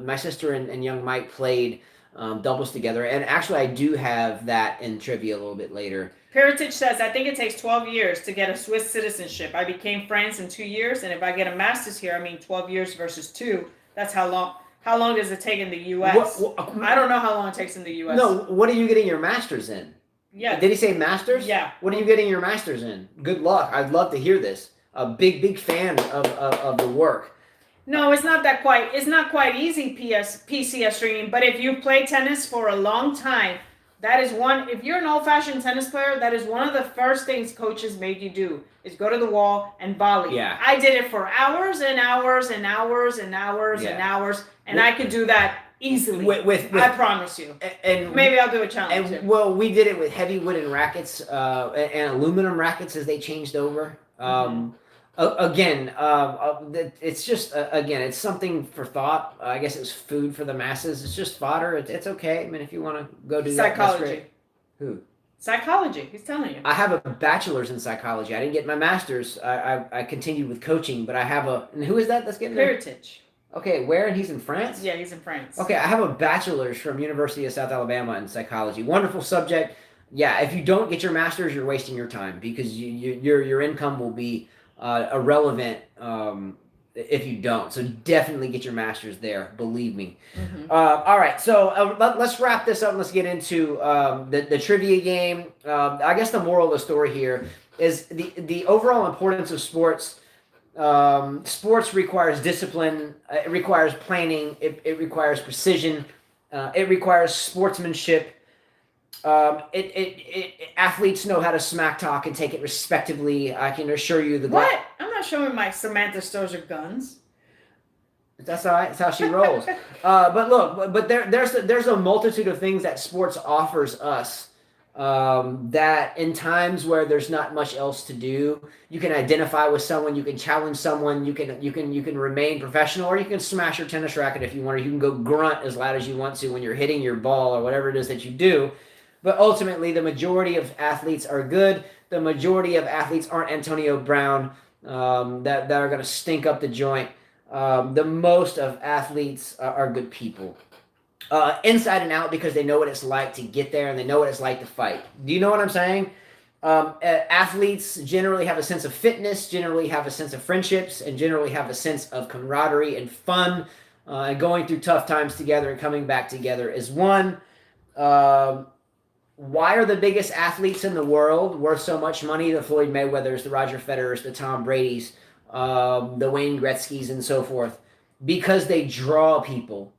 My sister and young Mike played doubles together, and actually I do have that in trivia a little bit later. Heritage says, I think it takes 12 years to get a Swiss citizenship. I became France in 2 years, and if I get a master's here, I mean 12 years versus 2. That's how long. How long does it take in the U.S.? I don't know how long it takes in the U.S. No, what are you getting your master's in? Yeah. Did he say master's? Yeah. What are you getting your master's in? Good luck. I'd love to hear this. A big fan of the work. No, it's not quite easy, PCS streaming, but if you play tennis for a long time, that is one, if you're an old-fashioned tennis player, that is one of the first things coaches made you do, is go to the wall and volley. Yeah. I did it for hours and hours and hours and hours and hours, and I could do that easily. With I promise you. And maybe I'll do a challenge. And well, we did it with heavy wooden rackets and aluminum rackets as they changed over. It's just it's something for thought. I guess it's food for the masses. It's just fodder. It's okay. I mean, if you want to go do psychology. That, that's great. Who? Psychology. He's telling you. I have a bachelor's in psychology. I didn't get my master's. I continued with coaching, but I have a. And who is that? That's getting Heritage. Okay, where? And he's in France? Yeah, he's in France. Okay, I have a bachelor's from University of South Alabama in psychology. Wonderful subject. Yeah, if you don't get your master's, you're wasting your time because your income will be irrelevant if you don't. So definitely get your master's there. Believe me. All right, so let's wrap this up and let's get into the trivia game. I guess the moral of the story here is the overall importance of sports. Sports requires discipline. It requires planning. It requires precision. It requires sportsmanship. Athletes know how to smack talk and take it respectively. I can assure you what? I'm not showing my Samantha Stozer guns. That's how she rolls. But look, there's a multitude of things that sports offers us. That in times where there's not much else to do, you can identify with someone, you can challenge someone, you can remain professional, or you can smash your tennis racket if you want, or you can go grunt as loud as you want to when you're hitting your ball or whatever it is that you do. But ultimately, the majority of athletes are good. The majority of athletes aren't Antonio Brown that are going to stink up the joint. The most of athletes are good people. Inside and out, because they know what it's like to get there and they know what it's like to fight. Do you know what I'm saying? Athletes generally have a sense of fitness, generally have a sense of friendships, and generally have a sense of camaraderie and fun, and going through tough times together and coming back together is one. Why are the biggest athletes in the world worth so much money? The Floyd Mayweathers, the Roger Federers, the Tom Bradys, the Wayne Gretzkys, and so forth. Because they draw people.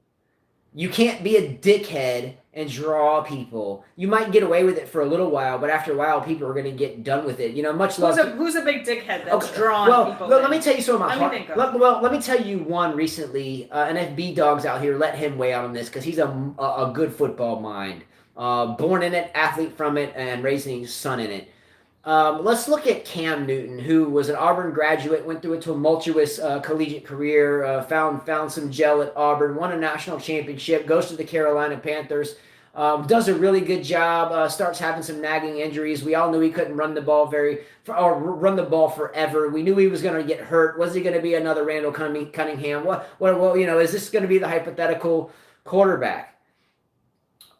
You can't be a dickhead and draw people. You might get away with it for a little while, but after a while, people are going to get done with it. You know, much love. Who's a big dickhead that's drawing people? Well, let me tell you some of my heart. Let me tell you one recently. And if B Dog's out here, let him weigh out on this because he's a good football mind. Born in it, athlete from it, and raising his son in it. Let's look at Cam Newton, who was an Auburn graduate, went through a tumultuous collegiate career, found some gel at Auburn, won a national championship, goes to the Carolina Panthers, does a really good job, starts having some nagging injuries. We all knew he couldn't run the ball run the ball forever. We knew he was going to get hurt. Was he going to be another Randall Cunningham? Is this going to be the hypothetical quarterback?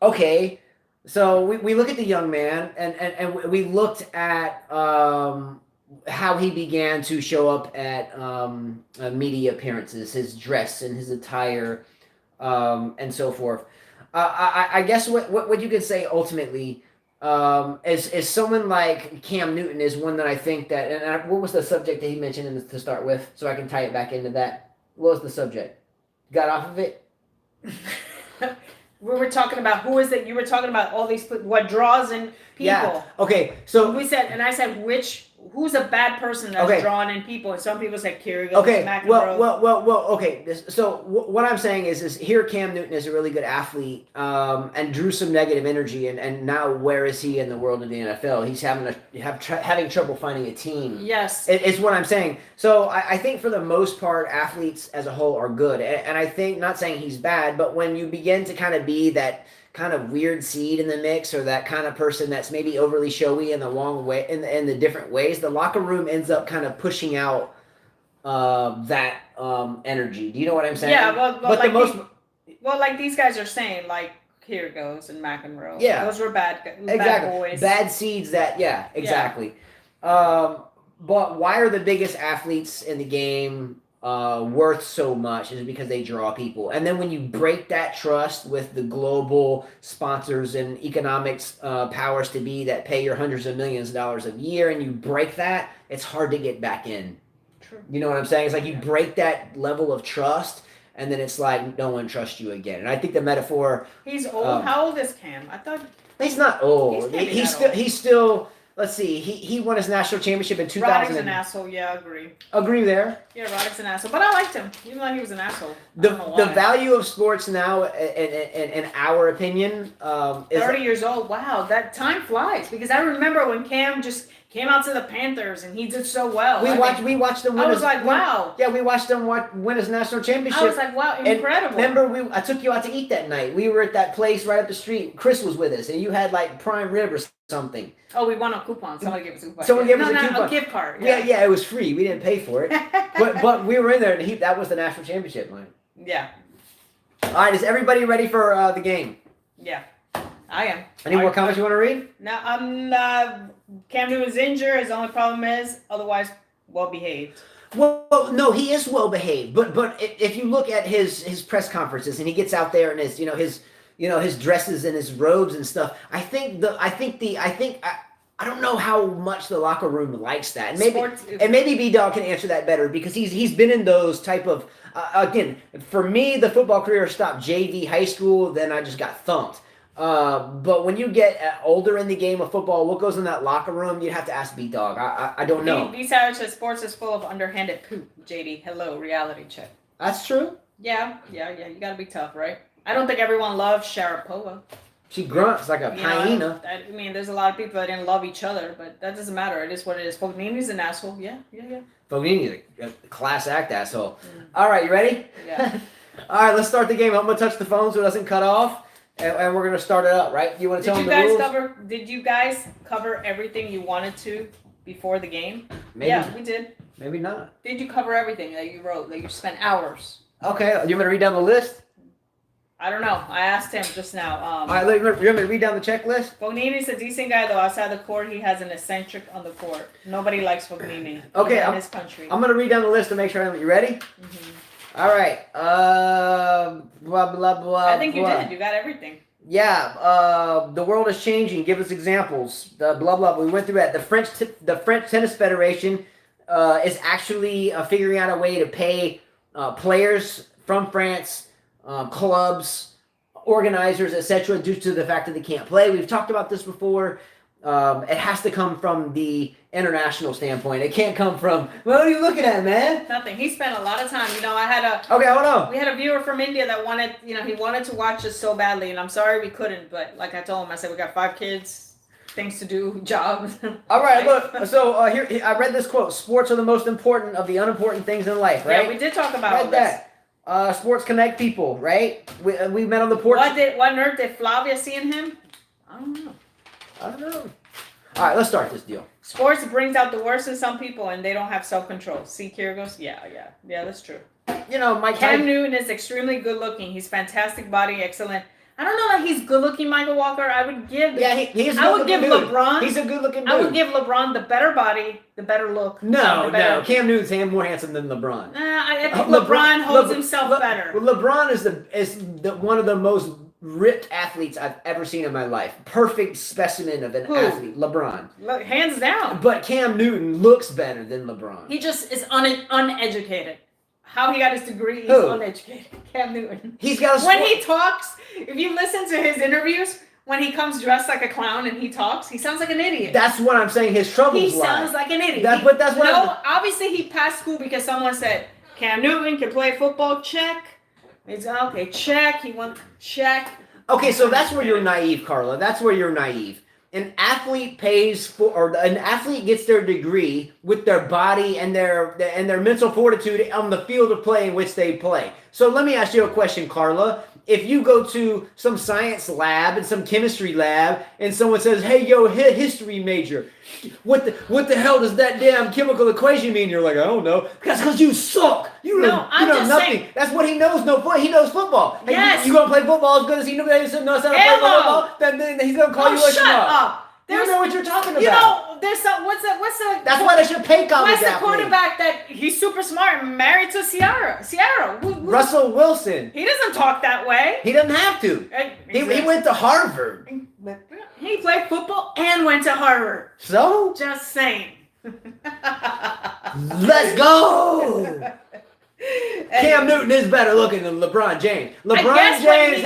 Okay. So we look at the young man, and we looked at how he began to show up at media appearances, his dress and his attire, and so forth. I guess what you could say ultimately is someone like Cam Newton is one that I think that, what was the subject that he mentioned to start with, so I can tie it back into that? What was the subject? Got off of it? We were talking about who is it? You were talking about all these what draws in people. Yeah. Okay. So I said who's a bad person that's drawing in people, and some people said Kerrigan. Okay. Well. Okay. So what I'm saying is here Cam Newton is a really good athlete, and drew some negative energy, and now where is he in the world of the NFL? He's having trouble finding a team. Yes. It's what I'm saying. So I think for the most part, athletes as a whole are good, and I think, not saying he's bad, but when you begin to kind of be that kind of weird seed in the mix, or that kind of person that's maybe overly showy in the wrong way, in the different ways, the locker room ends up kind of pushing out that energy. Do you know what I'm saying? Yeah, well, like these guys are saying, like here goes and McEnroe. Yeah, those were bad boys, bad seeds. Exactly. But why are the biggest athletes in the game worth so much? Is it because they draw people? And then when you break that trust with the global sponsors and economics powers to be that pay your hundreds of millions of dollars a year, and you break that, it's hard to get back in. True. You know what I'm saying? It's like you break that level of trust, and then it's like no one trusts you again. And I think the metaphor. He's old. How old is Cam? I thought he's not old. He's still. Let's see. He won his national championship in 2000. Roddick's an asshole. Yeah, I agree. Agree there. Yeah, Roddick's an asshole, but I liked him, even though he was an asshole. The value of sports now, in our opinion, is 30 years old. Wow, that time flies. Because I remember when Cam just came out to the Panthers and he did so well. We watched him win. I was like, wow. Yeah, we watched him win his national championship. I was like, wow, incredible. And remember, I took you out to eat that night. We were at that place right up the street. Chris was with us, and you had like prime rib or something. Oh, we won a coupon. Somebody gave us a coupon. Someone gave us a coupon. A gift card. Yeah, it was free. We didn't pay for it. but we were in there, and that was the national championship line. Yeah. All right, is everybody ready for the game? Yeah, I am. Any more comments you want to read? No, Cam Newton's injured. His only problem is otherwise well behaved. Well, no, he is well behaved. But if you look at his press conferences, and he gets out there and his dresses and his robes and stuff, I don't know how much the locker room likes that. And maybe B-Dog can answer that better, because he's been in those type of again, for me, the football career stopped JV high school, then I just got thumped. But when you get older in the game of football, what goes in that locker room, you'd have to ask B-Dog. I don't know. B Savage says sports is full of underhanded poop. JD, hello, reality check. That's true. Yeah. You gotta be tough, right? I don't think everyone loves Sharapova. She grunts like a hyena. I mean, there's a lot of people that didn't love each other, but that doesn't matter. It is what it is. Fognini's an asshole. Yeah. Fognini's a class act asshole. All right, you ready? Yeah. All right, let's start the game. I'm going to touch the phone so it doesn't cut off, and we're going to start it up, right? You want to tell them the rules? Did you guys cover everything you wanted to before the game? Maybe. Yeah, we did. Maybe not. Did you cover everything that you wrote, that you spent hours? Okay, you want me to read down the list? I don't know. I asked him just now. All right, you want me to read down the checklist? Fognini's a decent guy, though. Outside the court, he has an eccentric on the court. Nobody likes Fognini. Okay, in this country. I'm going to read down the list to make sure you ready? Mm-hmm. All right. Blah, blah, blah, I think you did. You got everything. Yeah. The world is changing. Give us examples. Blah, blah. We went through that. The French Tennis Federation is actually figuring out a way to pay players from France, clubs, organizers, etc., due to the fact that they can't play. We've talked about this before. It has to come from the international standpoint. It can't come from, what are you looking at, man? Nothing. He spent a lot of time. I had Okay, hold on. We had a viewer from India that he wanted to watch us so badly, and I'm sorry we couldn't, but like I told him, I said, we got 5 kids. things to do, jobs. All right, look. So here I read this quote: "Sports are the most important of the unimportant things in life." Right? Yeah, we did talk about Read that. Sports connect people, right? We met on the porch. What nerve did Flavia see in him? I don't know. All right, let's start this deal. Sports brings out the worst in some people, and they don't have self-control. See, Kyrgios? Yeah, that's true. You know, Cam Newton is extremely good-looking. He's fantastic body, excellent. I don't know that he's good-looking, Michael Walker. I would give. Yeah, he's. I would give LeBron. He's a good-looking dude. I would give LeBron the better body, the better look. No. Cam Newton's more handsome than LeBron. I think LeBron holds himself better. LeBron is one of the most ripped athletes I've ever seen in my life. Perfect specimen of an athlete, LeBron. Hands down. But Cam Newton looks better than LeBron. He just is uneducated. How he got his degree, he's uneducated. Cam Newton. He's got when he talks, if you listen to his interviews, when he comes dressed like a clown and he talks, he sounds like an idiot. That's what I'm saying. His troubles He sounds like an idiot. Obviously he passed school because someone said, Cam Newton can play football, check. He's okay, check. He won, check. Okay, so that's where you're naive, Carla. That's where you're naive. An athlete an athlete gets their degree with their body and their mental fortitude on the field of play in which they play. So let me ask you a question, Carla. If you go to some science lab and some chemistry lab and someone says, "Hey, yo, history major, what the hell does that damn chemical equation mean?" You're like, "I don't know." That's because you suck. You know nothing. Saying, that's what he knows. He knows football. Hey, yes. You gonna play football as good as he knows how to play football? Then he's gonna call you a shut up. You don't know what you're talking about. You know, there's some. What's the? That's why they should pay college What's the quarterback that he's super smart, married to Sierra? Russell Wilson. He doesn't talk that way. He doesn't have to. He went to Harvard. He played football and went to Harvard. So? Just saying. Let's go. Cam Newton is better looking than LeBron James. LeBron James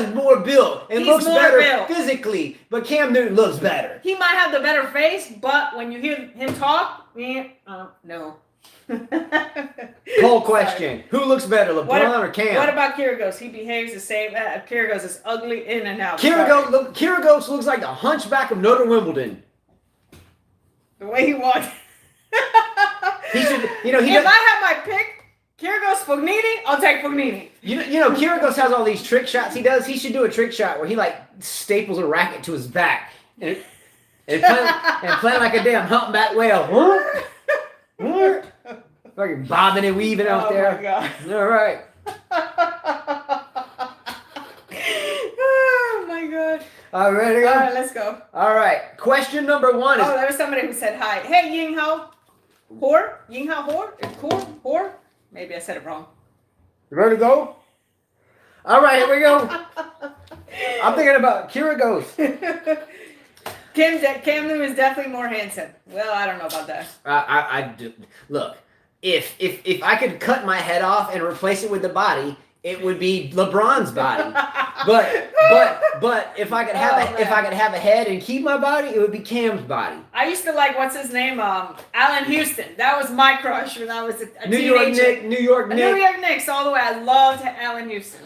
is more built and looks better physically, but Cam Newton looks better. He might have the better face, but when you hear him talk, no. Poll question: who looks better, LeBron or Cam? What about Kyrgios? He behaves the same. Kyrgios is ugly in and out. Kyrgios looks like the hunchback of Notre Wimbledon. The way he walks. He should, if I have my pick, Kyrgios Fognini, I'll take Fognini. Kyrgios has all these trick shots he does. He should do a trick shot where he staples a racket to his back and play like a damn humpback whale. Fucking bobbing and weaving out there. Oh my God. All right. Oh my God. All right, ready? All right, let's go. All right. Question number 1 is. Oh, there was somebody who said hi. Hey, Ying Hao. Ying Hao Hor? Maybe I said it wrong. You ready to go? All right, here we go. I'm thinking about Kyrgios. Cam Newton is definitely more handsome. Well, I don't know about that. I do. Look, if I could cut my head off and replace it with the body, it would be LeBron's body. But if I could have a head and keep my body, it would be Cam's body. I used to like what's his name, Allen Houston. That was my crush when I was a New teenager. New York Knicks all the way. I loved Allen Houston.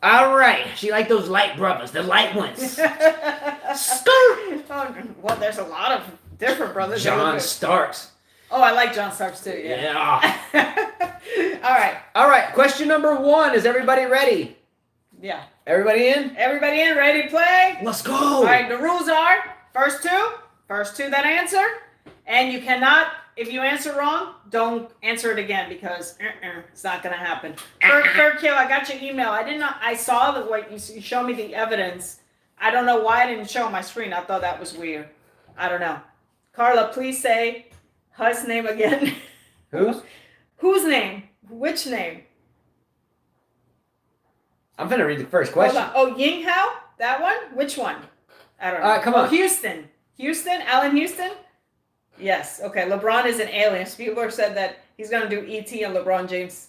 All right, she liked those light brothers, the light ones. Well, there's a lot of different brothers. John Starks. Oh, I like John Starks too. Yeah. All right. Question number 1. Is everybody ready? Yeah. Everybody in? Everybody in? Ready to play? Let's go. All right. The rules are first two that answer, and you cannot. If you answer wrong, don't answer it again because it's not gonna happen. Third kill. I got your email. I saw the way you showed me the evidence. I don't know why I didn't show on my screen. I thought that was weird. I don't know. Carla, please say his name again. Whose name? Which name? I'm gonna read the first question. Hold on. Oh, Ying Hao? That one? Which one? I don't know. All right, come on. Houston. Allen Houston? Yes. Okay. LeBron is an alien. Spielberg said that he's gonna do E.T. and LeBron James.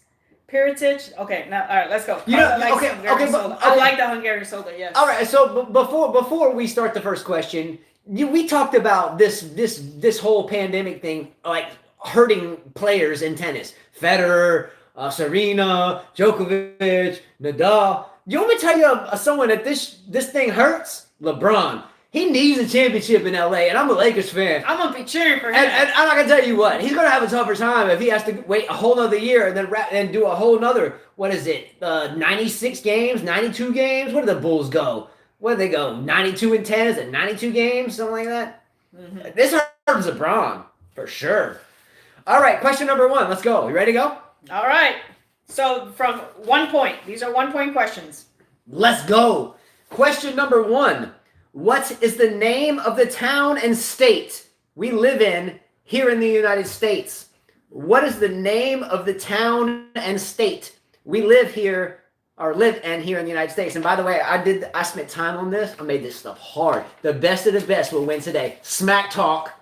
Peritich. Okay. Now, all right. Let's go. I like the Hungarian soda. Yes. All right. So before we start the first question, we talked about this whole pandemic thing, like hurting players in tennis. Federer, Serena, Djokovic, Nadal. You want me to tell you someone that this thing hurts? LeBron. He needs a championship in LA, and I'm a Lakers fan. I'm gonna be cheering for him. And I'm not gonna tell you what, he's gonna have a tougher time if he has to wait a whole nother year and then do a whole nother, what is it, 96 games, 92 games? Where do the Bulls go? Where do they go? 92 and 10? Is it 92 games? Something like that? Mm-hmm. This hurts LeBron, for sure. All right, question number 1. Let's go. You ready to go? All right. So from 1 point. These are 1 point questions. Let's go. Question number 1. What is the name of the town and state we live in here in the United States? What is the name of the town and state we live in here in the United States? And by the way, I spent time on this. I made this stuff hard. The best of the best will win today. Smack talk.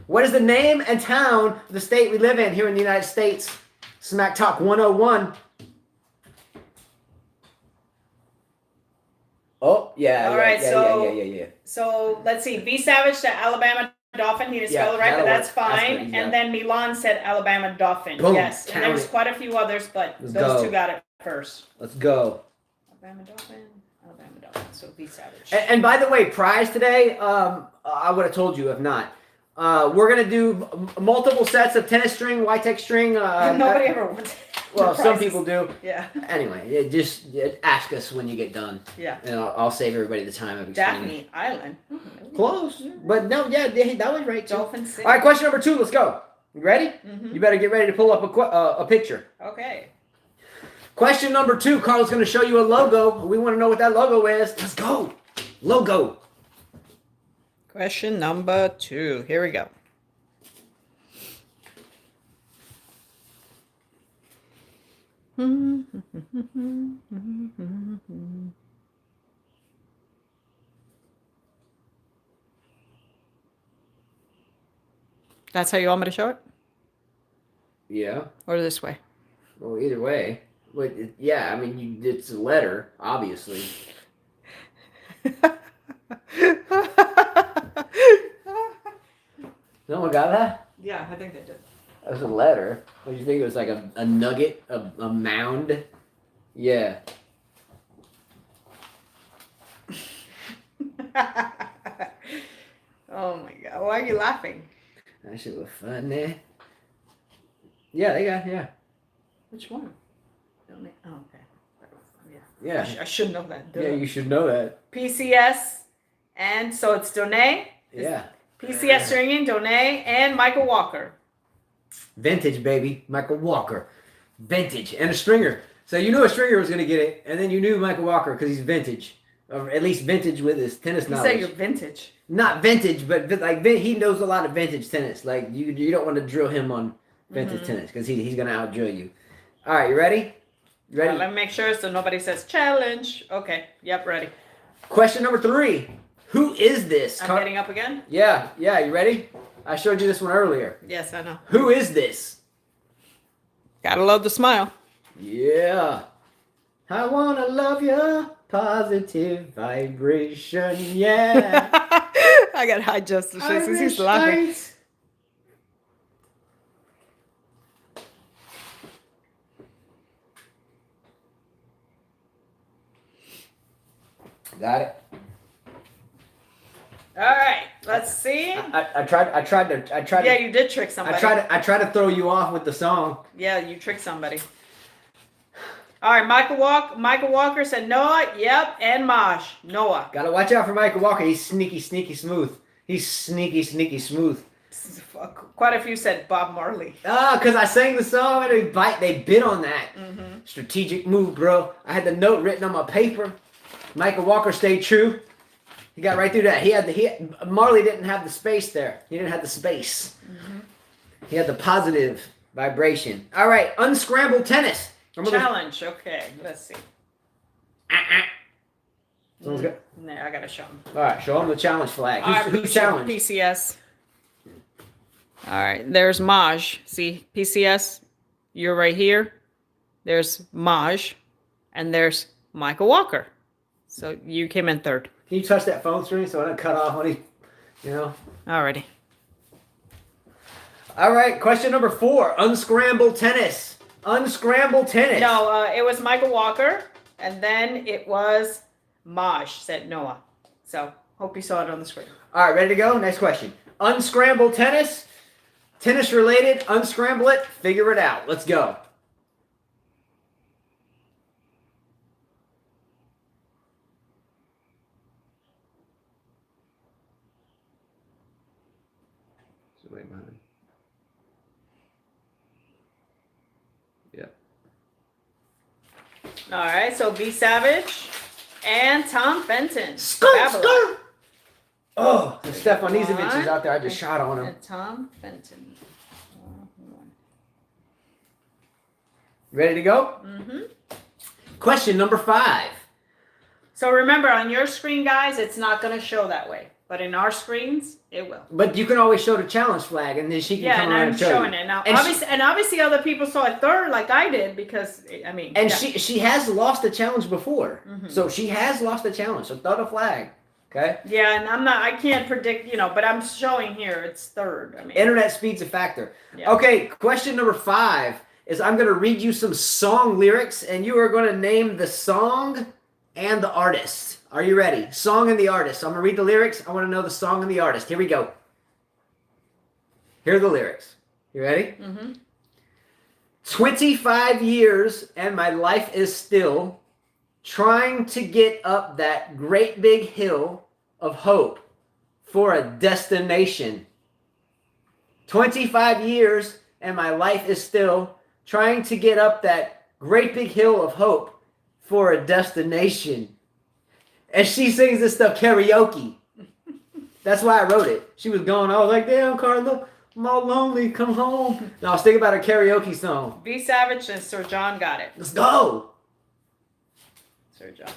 What is the name and town of the state we live in here in the United States? Smack talk 101. Oh, yeah. All right, Yeah. So let's see. B Savage said Alabama Dolphin. He didn't spell it right, but that's fine. And then Milan said Alabama Dolphin. Boom, yes. And there was quite a few others, but those two got it first. Let's go. Alabama Dolphin. So B Savage. And by the way, prize today, I would have told you if not. We're going to do multiple sets of tennis string, Y-Tech string. Nobody ever wants. Well, some people do. Yeah. Anyway, just ask us when you get done. Yeah. And I'll save everybody the time of explaining. Daphne Island. Close. But no, yeah, that was right too. Dolphin City. All right, question number 2. Let's go. You ready? Mm-hmm. You better get ready to pull up a picture. Okay. Question number 2. Carl's going to show you a logo. We want to know what that logo is. Let's go. Logo. Question number 2. Here we go. That's how you want me to show it? Yeah. Or this way? Well, either way. But yeah, I mean, it's a letter, obviously. No one got that? Yeah, I think they did. That was a letter. What do you think? It was like a nugget, a mound? Yeah. Oh my God. Why are you laughing? That shit was funny. Yeah, they got, yeah. Which one? Oh, okay. Yeah. I should know that. Yeah, you should know that. PCS, and so it's Doné. Yeah. PCS stringing, Doné, and Michael Walker. Vintage, baby. Michael Walker. Vintage. And a stringer. So you knew a stringer was going to get it, and then you knew Michael Walker because he's vintage. Or at least vintage with his tennis knowledge. You say you're vintage. Not vintage, but like he knows a lot of vintage tennis. Like you don't want to drill him on vintage tennis because he's going to outdrill you. All right, you ready? You ready? Let me make sure so nobody says challenge. Okay. Yep, ready. Question number 3. Who is this? I'm getting up again? Yeah. You ready? I showed you this one earlier. Yes, I know. Who is this? Gotta love the smile. Yeah. I wanna love your positive vibration, yeah. I got high justice since he's laughing. Lights. Got it. All right, let's see. I tried to. Yeah, you did trick somebody. I tried to throw you off with the song. Yeah, you tricked somebody. All right, Michael Walker said Noah. Yep, and Maj. Noah. Gotta watch out for Michael Walker. He's sneaky smooth. He's sneaky smooth. Quite a few said Bob Marley. Because I sang the song and they bit on that. Mm-hmm. Strategic move, bro. I had the note written on my paper. Michael Walker stayed true. He got right through that. Marley didn't have the space there. He didn't have the space. Mm-hmm. He had the positive vibration. All right, unscrambled tennis. Challenge. Okay, let's see. Someone's got... No, I gotta show him. All right, show him the challenge flag. Who's challenged? PCS. All right, there's Maj. See, PCS, you're right here. There's Maj, and there's Michael Walker. So you came in third. Can you touch that phone screen so I don't cut off when Alrighty. All right, question number 4. Unscrambled tennis. Unscrambled tennis. No, it was Michael Walker, and then it was Maj, said Noah. So Hope you saw it on the screen. All right, ready to go? Next question. Unscramble tennis. Tennis related. Unscramble it. Figure it out. Let's go. Wait behind. Yep. All right, so B Savage and Tom Fenton. Skirt. Oh, the Stefanizovich is out there. I just shot on him. And Tom Fenton. Ready to go? Mm-hmm. Question number 5. So remember, on your screen, guys, it's not going to show that way. But in our screens, it will. But you can always show the challenge flag, and then she can come around and show showing you. it now. And obviously, other people saw it third, like I did, because I mean. And she has lost the challenge before, so she has lost the challenge. So throw the flag, okay? Yeah, and I can't predict, but I'm showing here it's third. I mean, internet speed's a factor. Yeah. Okay, question number 5 is I'm going to read you some song lyrics, and you are going to name the song and the artist. Are you ready? Song and the artist. So I'm going to read the lyrics. I want to know the song and the artist. Here we go. Here are the lyrics. You ready? Mm-hmm. 25 years and my life is still trying to get up that great big hill of hope for a destination. 25 years and my life is still trying to get up that great big hill of hope for a destination. And she sings this stuff karaoke. That's why I wrote it. She was going, I was like, damn, Carla, I'm all lonely, come home. Now I was thinking about a karaoke song. B Savage and Sir John got it. Let's go. Sir John.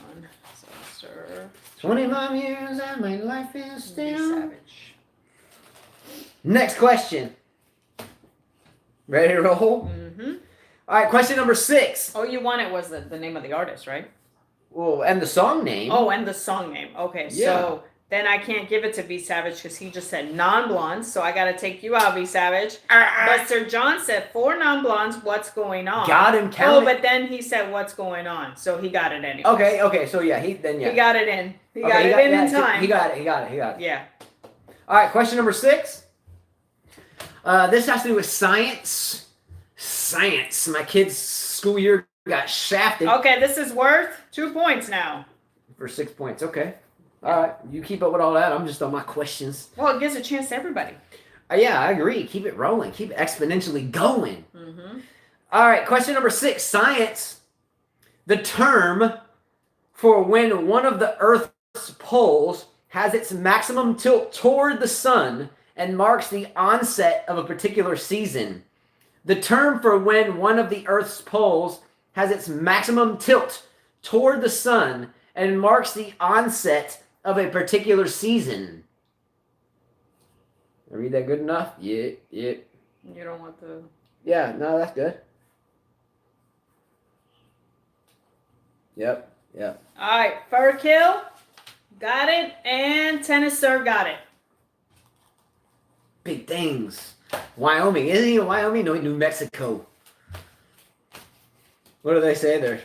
So Sir 25 years and my life is B still. Savage. Next question. Ready to roll? Mm-hmm. All right, question number 6. Oh, you wanted was the name of the artist, right? Well, and the song name. Oh, and the song name. Okay, Yeah. so then I can't give it to B Savage because he just said non-blondes, so I got to take you out, B Savage. But Sir John said 4 non-blondes, what's going on? Got him Oh, counted. but then he said what's going on, so he got it anyway. Okay, so yeah, he got it in. He Okay, got it in time. He got it. Yeah. All right, question number 6. This has to do with science. Science. My kid's school year got shafted. Okay, this is worth 2 points now. For 6 points. Okay. All right. You keep up with all that. I'm just on my questions. Well, it gives a chance to everybody. Yeah, I agree. Keep it rolling. Keep it exponentially going. Mm-hmm. All right. Question number 6. Science. The term for when one of the Earth's poles has its maximum tilt toward the sun and marks the onset of a particular season. The term for when one of the Earth's poles has its maximum tilt toward the sun and marks the onset of a particular season. Did I read that good enough? Yeah. You don't want the... Yeah, no, that's good. Yep. All right, Fur Kill, got it, and Tennis Sir got it. Big things. Wyoming. Isn't he in Wyoming? No, New Mexico. What do they say there?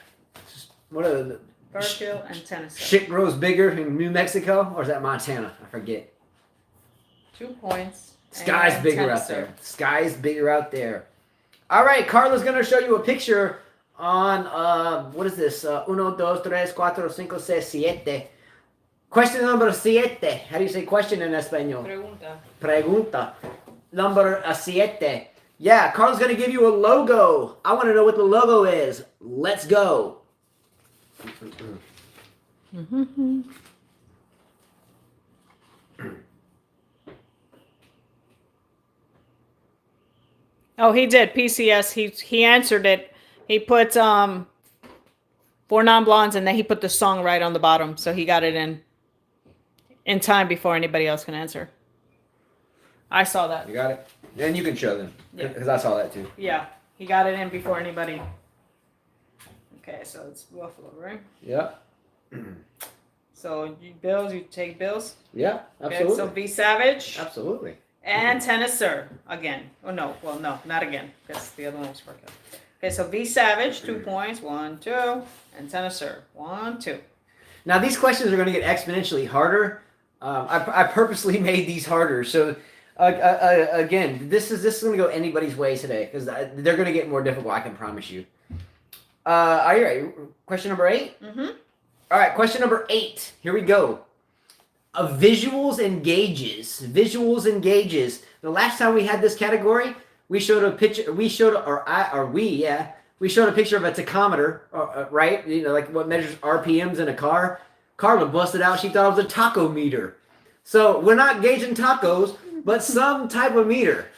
What are the... Fur Kill and Tennis Sir. Shit grows bigger in New Mexico? Or is that Montana? I forget. 2 points. Sky's bigger Tennis out Sir. there. Sky's bigger out there. All right, Carla's going to show you a picture on, what is this? 1, 2, 3, 4, 5, 6, 7. Question number 7. How do you say question in Espanol? Pregunta. Number 7. Yeah, Carla's going to give you a logo. I want to know what the logo is. Let's go. Oh, he did. PCS. He answered it. He put 4 non-blondes, and then he put the song right on the bottom, so he got it in time before anybody else can answer. I saw that. You got it? And you can show them. Yeah. Because I saw that too. Yeah, he got it in before anybody. Okay, so it's Buffalo, right? Yeah. So Bills, you take Bills. Yeah, absolutely. Okay, so B Savage Absolutely. and Tennis Sir again. Oh no, well no, not again, because the other one was working. Okay, so B Savage 2 points, 1, 2, and Tennis Sir 1, 2. Now these questions are going to get exponentially harder I purposely made these harder. So again, this is going to go anybody's way today because they're going to get more difficult. I can promise you. Are you ready? Question number 8. Mm-hmm. All right, question number 8. Here we go. Visuals and gauges. Visuals and gauges. The last time we had this category, we showed a picture. We showed we showed a picture of a tachometer, right? You know, like what measures RPMs in a car. Carla busted out. She thought it was a taco meter. So we're not gauging tacos, but some type of meter.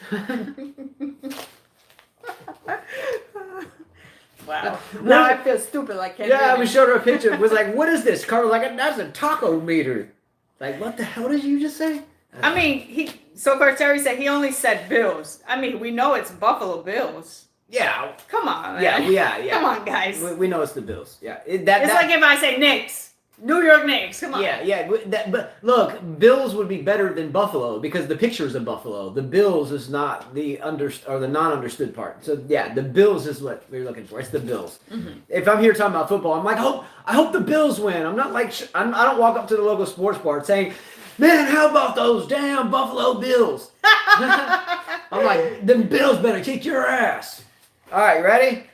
Wow. Now I feel stupid. Like we showed her a picture. It was like, what is this? Carla was like, that's a taco meter. Like, what the hell did you just say? I mean, so Terry said he only said Bills. I mean, we know it's Buffalo Bills. Yeah. Come on, man. Yeah. Come on, guys. We know it's the Bills. Yeah. It's like if I say Knicks. New York Knicks. Come on. Yeah. But look, Bills would be better than Buffalo because the picture is of Buffalo. The Bills is not the the non-understood part. So yeah, the Bills is what we're looking for. It's the Bills. Mm-hmm. If I'm here talking about football, I'm like, I hope the Bills win. I'm not like I don't walk up to the local sports bar saying, man, how about those damn Buffalo Bills? I'm like, them Bills better kick your ass. All right, ready?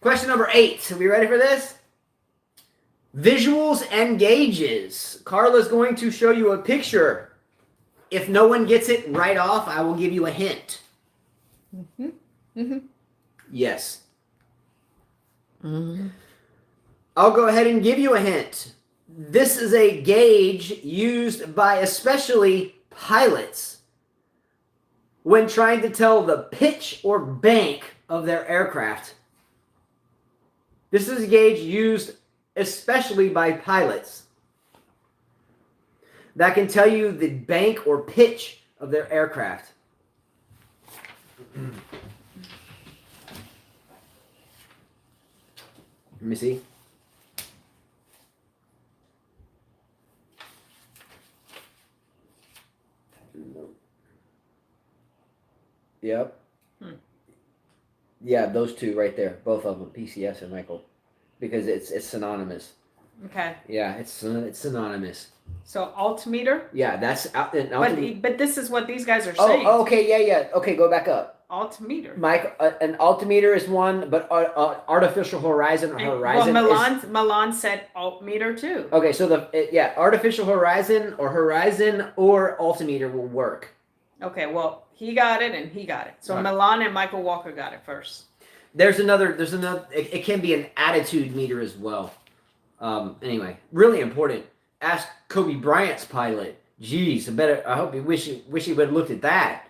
Question number 8. Are we ready for this? Visuals and gauges. Carla's going to show you a picture. If no one gets it right off, I will give you a hint. Mm-hmm. Mm-hmm. Yes. Mm-hmm. I'll go ahead and give you a hint. This is a gauge used by especially pilots when trying to tell the pitch or bank of their aircraft. This is a gauge used especially by pilots that can tell you the bank or pitch of their aircraft. Let me see. Yep. Yeah, those two right there, both of them, PCS and Michael, because it's synonymous. Okay. Yeah, it's synonymous. So altimeter. Yeah, that's but this is what these guys are saying. Oh, okay, yeah. Okay, go back up. Altimeter. Mike, an altimeter is one, but artificial horizon or horizon. Well, Milan said altimeter too. Okay, so artificial horizon or altimeter will work. Okay, well, he got it and he got it. So right. Milan and Michael Walker got it first. There's another. It can be an attitude meter as well. Anyway, really important. Ask Kobe Bryant's pilot. Jeez, I hope he wish he would have looked at that.